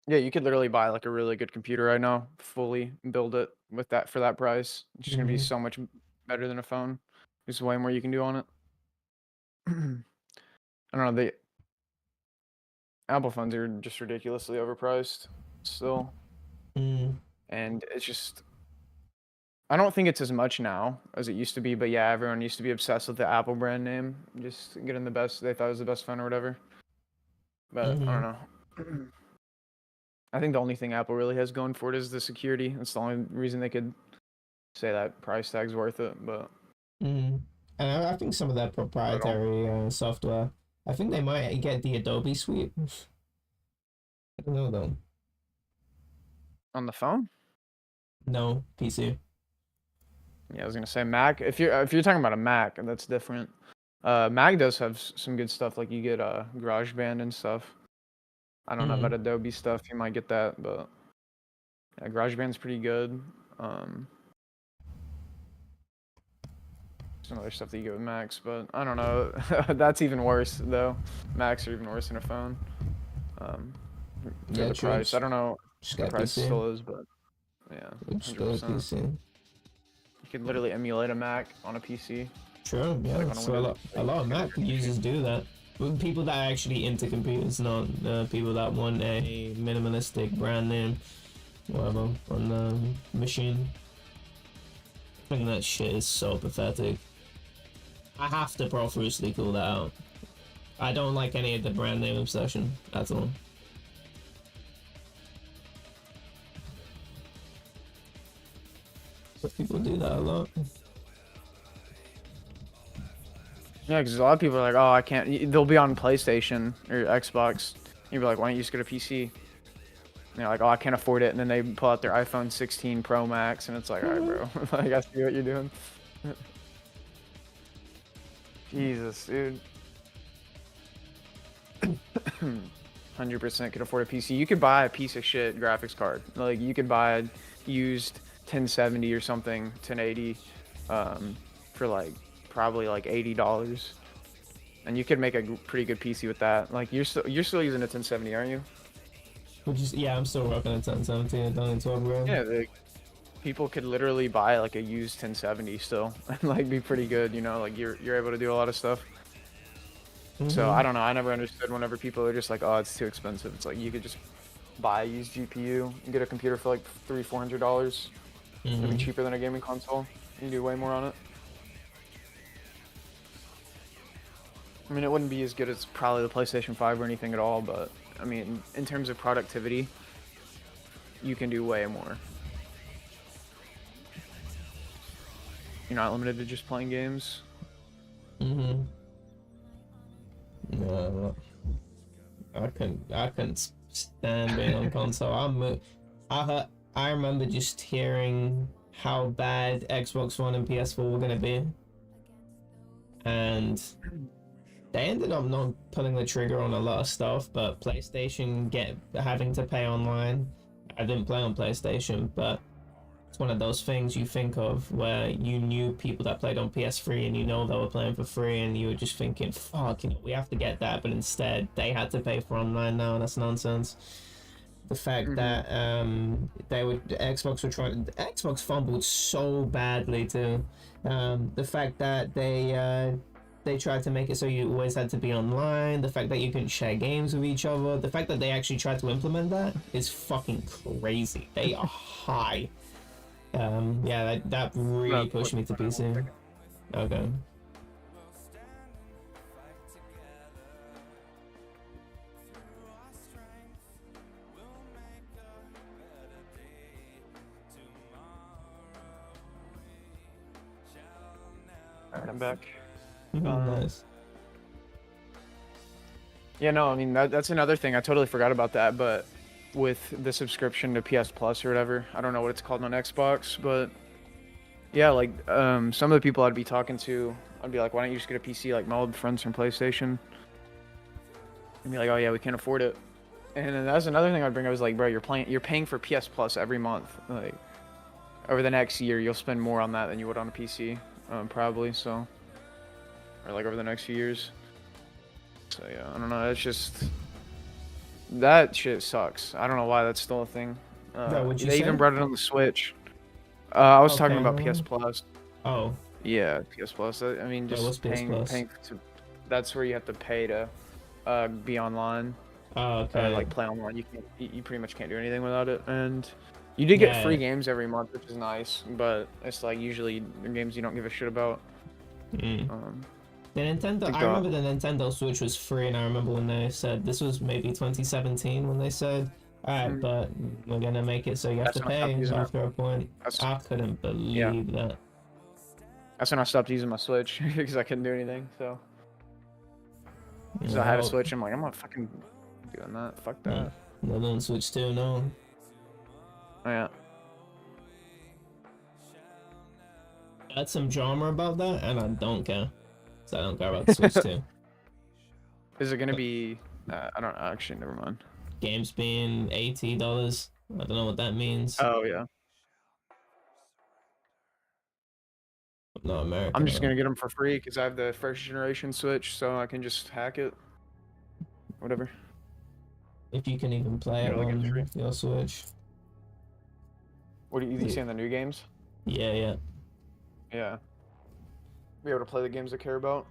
S1: yeah, you could literally buy like a really good computer right now, fully build it with that for that price. It's just gonna be so much better than a phone. There's way more you can do on it. I don't know. The Apple phones are just ridiculously overpriced still. And it's just, I don't think it's as much now as it used to be, but yeah, everyone used to be obsessed with the Apple brand name, just getting the best, they thought it was the best phone or whatever. But I don't know. I think the only thing Apple really has going for it is the security. That's the only reason they could say that price tag's worth it, but.
S2: And I think some of that proprietary software, I think they might get the Adobe suite. I don't know though.
S1: On the phone?
S2: No, PC.
S1: Yeah, I was gonna say Mac. If you're talking about a Mac, that's different. Mac does have some good stuff, like you get GarageBand and stuff. I don't know about Adobe stuff. You might get that, but yeah, GarageBand's pretty good. Some other stuff that you get with Macs, but I don't know. That's even worse though. Macs are even worse than a phone.
S2: Yeah,
S1: the
S2: true.
S1: price. I don't know
S2: Just
S1: what the
S2: got
S1: price
S2: PC.
S1: still is, but yeah,
S2: Just got a
S1: 100%.
S2: PC.
S1: You can literally emulate a Mac on a PC.
S2: True, yeah.
S1: Like on
S2: So a lot of Mac users do that. But people that are actually into computers, not people that want a minimalistic brand name, whatever, on the machine. I think that shit is so pathetic. I have to profusely call that out. I don't like any of the brand name obsession at all. But people do that a lot.
S1: Yeah, because a lot of people are like, oh, I can't. They'll be on PlayStation or Xbox. You'll be like, why don't you just get a PC? And they're like, oh, I can't afford it. And then they pull out their iPhone 16 Pro Max, and it's like, all right, bro. Like, I see what you're doing. Jesus, dude. 100% could afford a PC. You could buy a piece of shit graphics card. Like, you could buy a used 1070 or something, 1080, for like probably like $80, and you could make a pretty good PC with that. Like, you're still using a 1070, aren't you?
S2: Which is, yeah, I'm still rocking a 1070 and done 12 grand.
S1: Yeah, people could literally buy like a used 1070 still and like be pretty good. You know, like you're able to do a lot of stuff. So I don't know. I never understood whenever people are just like, oh, it's too expensive. It's like you could just buy a used GPU and get a computer for like $300-400. It'd be cheaper than a gaming console. You can do way more on it. I mean, it wouldn't be as good as probably the PlayStation 5 or anything at all, but I mean, in terms of productivity, you can do way more. You're not limited to just playing games.
S2: No, I couldn't stand being on console. I remember just hearing how bad Xbox One and PS4 were gonna be, and they ended up not pulling the trigger on a lot of stuff. But PlayStation having to pay online. I didn't play on PlayStation, but it's one of those things you think of where you knew people that played on PS3 and you know they were playing for free, and you were just thinking, fuck, you know, we have to get that, but instead they had to pay for online now, and that's nonsense. The fact that Xbox fumbled so badly too. The fact that they tried to make it so you always had to be online, the fact that you couldn't share games with each other, the fact that they actually tried to implement that is fucking crazy. They are high. Yeah, that really pushed me to PC. Okay.
S1: Alright, I'm back.
S2: Nice.
S1: Yeah, no, I mean, that's another thing. I totally forgot about that, but with the subscription to PS Plus or whatever, I don't know what it's called on Xbox, but yeah, like, some of the people I'd be talking to, I'd be like, why don't you just get a PC? Like, my old friends from PlayStation. And be like, oh yeah, we can't afford it. And then that's another thing I'd bring up is like, bro, you're paying for PS Plus every month. Like, over the next year, you'll spend more on that than you would on a PC, probably, so. Or like over the next few years. So yeah, I don't know, it's just, that shit sucks. I don't know why that's still a thing. They even brought it on the Switch. I was talking about PS Plus.
S2: Oh.
S1: Yeah, PS Plus. I mean, just paying to, that's where you have to pay to be online.
S2: Oh, okay.
S1: Like play online. You pretty much can't do anything without it. And you did get free games every month, which is nice, but it's like usually games you don't give a shit about.
S2: The Nintendo, I remember the Nintendo Switch was free, and I remember when they said, this was maybe 2017 when they said, alright, but we're gonna make it so you have to pay after a point. I couldn't believe that.
S1: That's when I stopped using my Switch, because I couldn't do anything, so. Because I had a Switch, I'm like, I'm not fucking doing that, fuck that.
S2: No, don't Switch 2, no.
S1: Oh yeah.
S2: That's some drama about that, and I don't care. So I don't care about the Switch 2.
S1: Is it gonna be? I don't know. Actually, never mind.
S2: Games being $80. I don't know what that means.
S1: Oh yeah.
S2: I'm not American.
S1: I'm just gonna get them for free because I have the first generation Switch, so I can just hack it. Whatever.
S2: If you can even play it on your Switch.
S1: What are you saying? The new games?
S2: Yeah.
S1: Yeah. Be able to play the games I care about.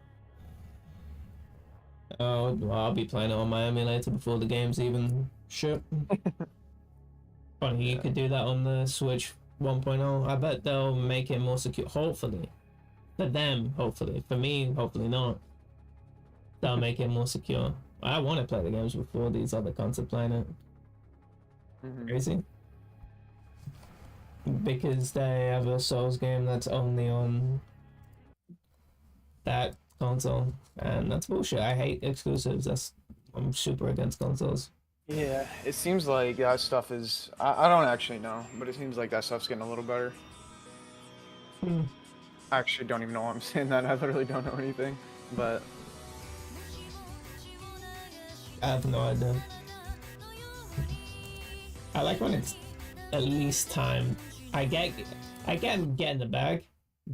S2: Oh, well, I'll be playing it on my emulator before the games even ship. Funny, you could do that on the Switch 1.0. I bet they'll make it more secure. Hopefully. For them, hopefully. For me, hopefully not. They'll make it more secure. I want to play the games before these other cons are playing it. Crazy. Because they have a Souls game that's only on that console, and that's bullshit. I hate exclusives. I'm super against consoles.
S1: Yeah, it seems like that stuff is. I don't actually know, but it seems like that stuff's getting a little better. I actually don't even know why I'm saying that. I literally don't know anything, but
S2: I have no idea. I like when it's at least time. I get getting the bag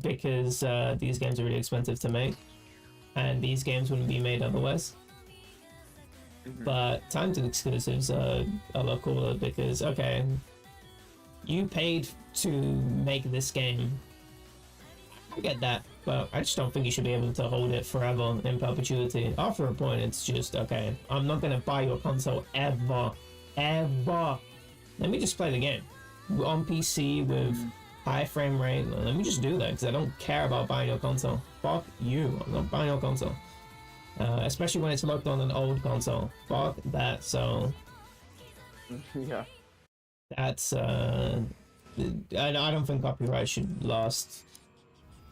S2: because these games are really expensive to make, and these games wouldn't be made otherwise. But timed exclusives are a lot cooler because, okay, you paid to make this game. I get that, but I just don't think you should be able to hold it forever in perpetuity. After a point, it's just, okay, I'm not going to buy your console ever. Let me just play the game. On PC with high frame rate, let me just do that because I don't care about buying your console. Fuck you, I'm not buying your console. Especially when it's locked on an old console. Fuck that. So
S1: yeah,
S2: that's I don't think copyright should last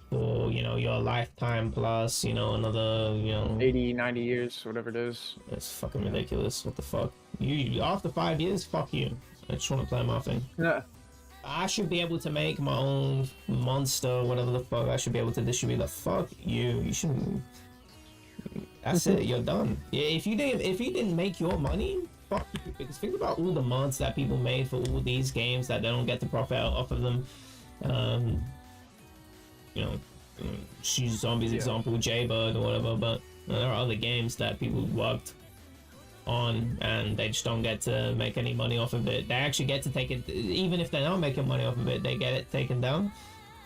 S2: for, you know, your lifetime plus, you know, another, you know,
S1: 80, 90 years, whatever it is.
S2: It's fucking ridiculous. What the fuck? You after 5 years, fuck you. I just want to play my thing.
S1: Yeah.
S2: I should be able to make my own monster, whatever the fuck. I should be able to distribute that. Fuck you. You shouldn't. That's it. You're done. Yeah, if you didn't make your money, fuck you. Because think about all the mods that people made for all these games that they don't get the profit off of them. You know, Shoes Zombies example, Jaybird or whatever. But there are other games that people worked on and they just don't get to make any money off of it. They actually get to take it, even if they're not making money off of it, they get it taken down.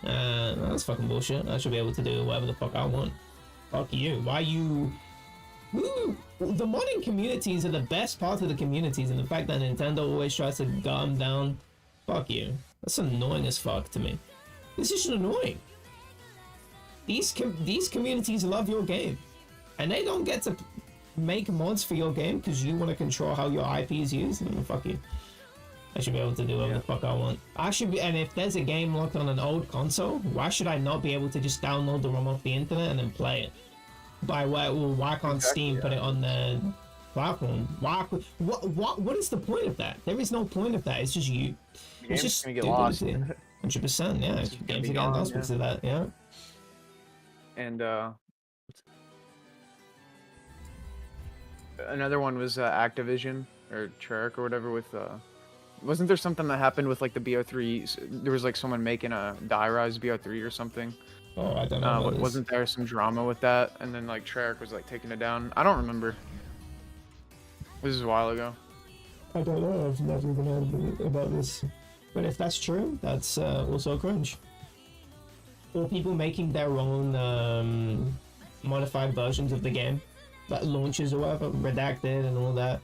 S2: That's fucking bullshit. I should be able to do whatever the fuck I want. Fuck you. Why you... Woo! The modding communities are the best part of the communities, and the fact that Nintendo always tries to gut them down, fuck you. That's annoying as fuck to me. This is just annoying. These communities love your game, and they don't get to make mods for your game because you want to control how your IP is used. Fuck you. I should be able to do whatever the fuck I want. I should be, and if there's a game locked on an old console, why should I not be able to just download the ROM off the internet and then play it? Why can't Steam put it on the platform? What is the point of that? There is no point of that. It's just you. It's just
S1: gonna get lost.
S2: 100%. Yeah, games are getting lost because of that. Yeah.
S1: And another one was Activision or Treyarch or whatever with wasn't there something that happened with like the BO3? There was like someone making a Die Rise BO3 or something.
S2: Oh, I don't know.
S1: Wasn't there some drama with that? And then like Treyarch was like taking it down. I don't remember. This is a while ago.
S2: I don't know. I've never even heard about this. But if that's true, that's also cringe. Or people making their own modified versions of the game that launches or whatever, redacted and all that.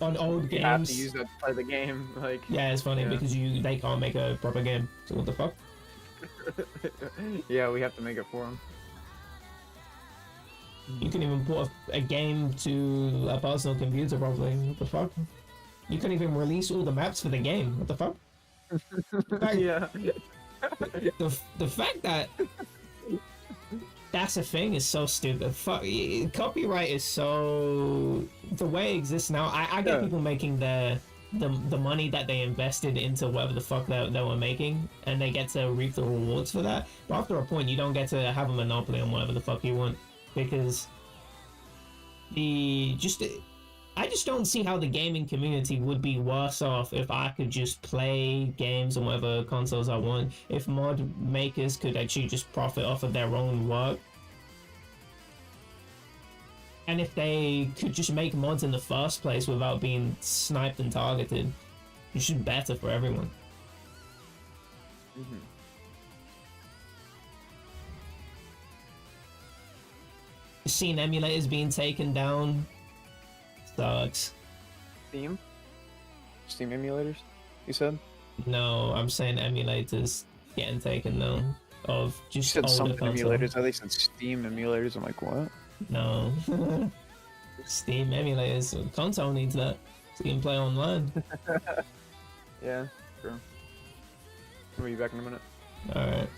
S2: On old games.
S1: You have to use that to play the game. Like,
S2: yeah, it's funny because they can't make a proper game. So what the fuck?
S1: Yeah, we have to make it for them.
S2: You can even put a game to a personal computer probably. What the fuck? You can even release all the maps for the game. What the fuck?
S1: Yeah.
S2: The fact that that's a thing is so stupid. Fuck, copyright is so... The way it exists now, I get people making the money that they invested into whatever the fuck they were making, and they get to reap the rewards for that. But after a point, you don't get to have a monopoly on whatever the fuck you want, because I just don't see how the gaming community would be worse off if I could just play games on whatever consoles I want. If mod makers could actually just profit off of their own work. And if they could just make mods in the first place without being sniped and targeted, it's just better for everyone. Seeing emulators being taken down sucks.
S1: Steam emulators, you said?
S2: No, I'm saying emulators getting taken down of just
S1: you said
S2: older
S1: something
S2: console.
S1: emulators. I think said Steam emulators. I'm like, what?
S2: No. Steam emulators. Console needs that so you can play online.
S1: Yeah, true. I'll be back in a minute.
S2: Alright.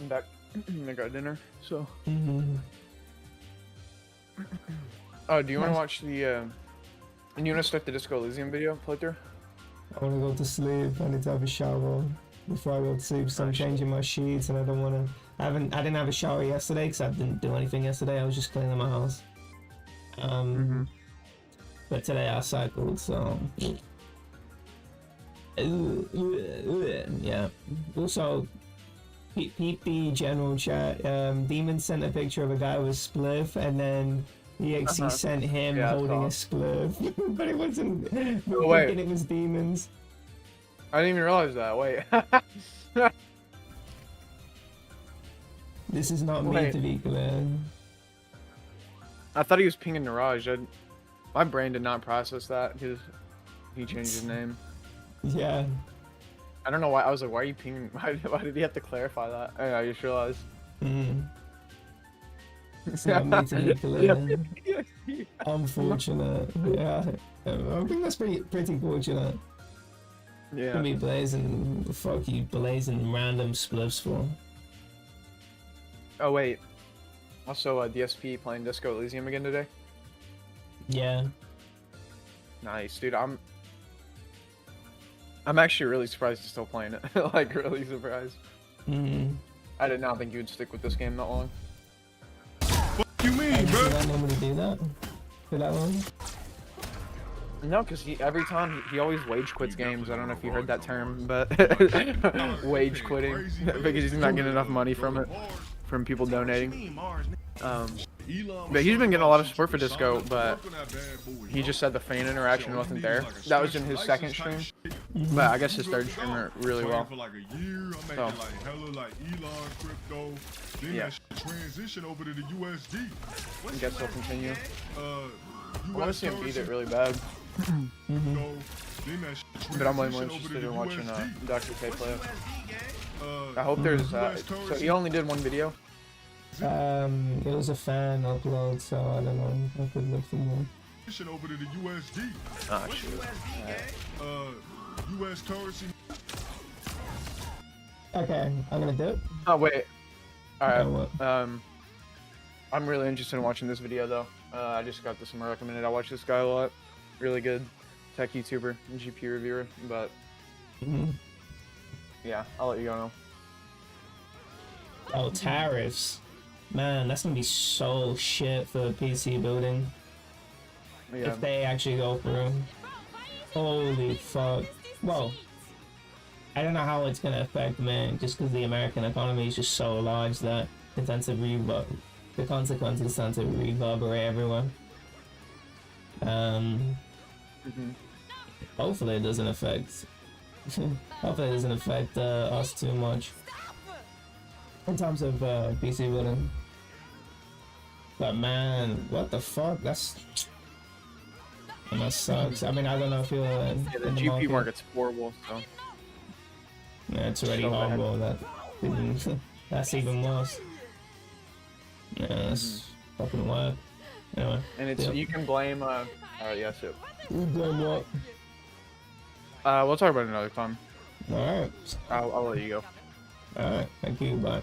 S1: back. I got dinner. So. Oh, do you want to watch the? And you want to start the Disco Elysium video playthrough?
S2: I want to go to sleep. I need to have a shower before I go to sleep. So I'm changing my sheets, and I don't want to. I didn't have a shower yesterday because I didn't do anything yesterday. I was just cleaning my house. But today I cycled, so. Yeah. Also, PP general chat. Demon sent a picture of a guy with spliff, and then EXE sent him holding a spliff, but it wasn't.
S1: Oh, wait.
S2: Thinking it was demons.
S1: I didn't even realize that. Wait.
S2: This is not meant to be clear.
S1: I thought he was pinging Niraj. My brain did not process that because he changed his name.
S2: Yeah.
S1: I don't know why. I was like, why are you pinging? Why did he have to clarify that? I just realized.
S2: It's not meant to be clear. Unfortunate. Yeah. I think that's pretty fortunate.
S1: Yeah.
S2: Gonna be blazing. The fuck you blazing random spliffs for?
S1: Oh wait. Also, DSP playing Disco Elysium again today.
S2: Yeah.
S1: Nice, dude. I'm actually really surprised he's still playing it. Like, really surprised. I did not think you would stick with this game that long.
S6: What you mean, bro?
S2: Did I normally do that? For that long?
S1: No, because every time he always wage quits games. I don't know if you heard that term, but wage quitting because he's not getting enough money from it, from people donating. But he's been getting a lot of support for Disco, but he just said the fan interaction wasn't there. That was in his second stream, but I guess his third stream went really well. So, yeah. I guess he'll continue. I want to see him beat it really bad. But I'm way more interested in watching Dr. K play it. I hope there's so he only did one video.
S2: It was a fan upload, so I don't know. I could look for more.
S6: Over to the USD.
S1: Ah, shoot.
S6: US currency.
S2: Okay, I'm gonna do it.
S1: Oh wait. All
S2: what?
S1: right. I'm really interested in watching this video though. I just got this one recommended. I watch this guy a lot. Really good tech YouTuber and GPU reviewer. But yeah, I'll let you go now.
S2: Oh, tariffs. Man, that's gonna be so shit for PC building.
S1: Yeah.
S2: If they actually go through. Holy fuck. Well, I don't know how it's gonna affect, man, just because the American economy is just so large that it tends to the consequences tend to reverberate everywhere. Hopefully it doesn't affect us too much in terms of PC building. But man, what the fuck? That sucks. I mean, I don't know if you're in
S1: the
S2: the
S1: GPU
S2: market.
S1: market's horrible. So.
S2: Yeah, it's already
S1: So
S2: horrible. That's even worse. Yeah, that's fucking work. Anyway.
S1: And it's you can blame. Yes, it.
S2: You blame what?
S1: We'll talk about it another time.
S2: All right.
S1: I'll let you go.
S2: All right. Thank you. Bye.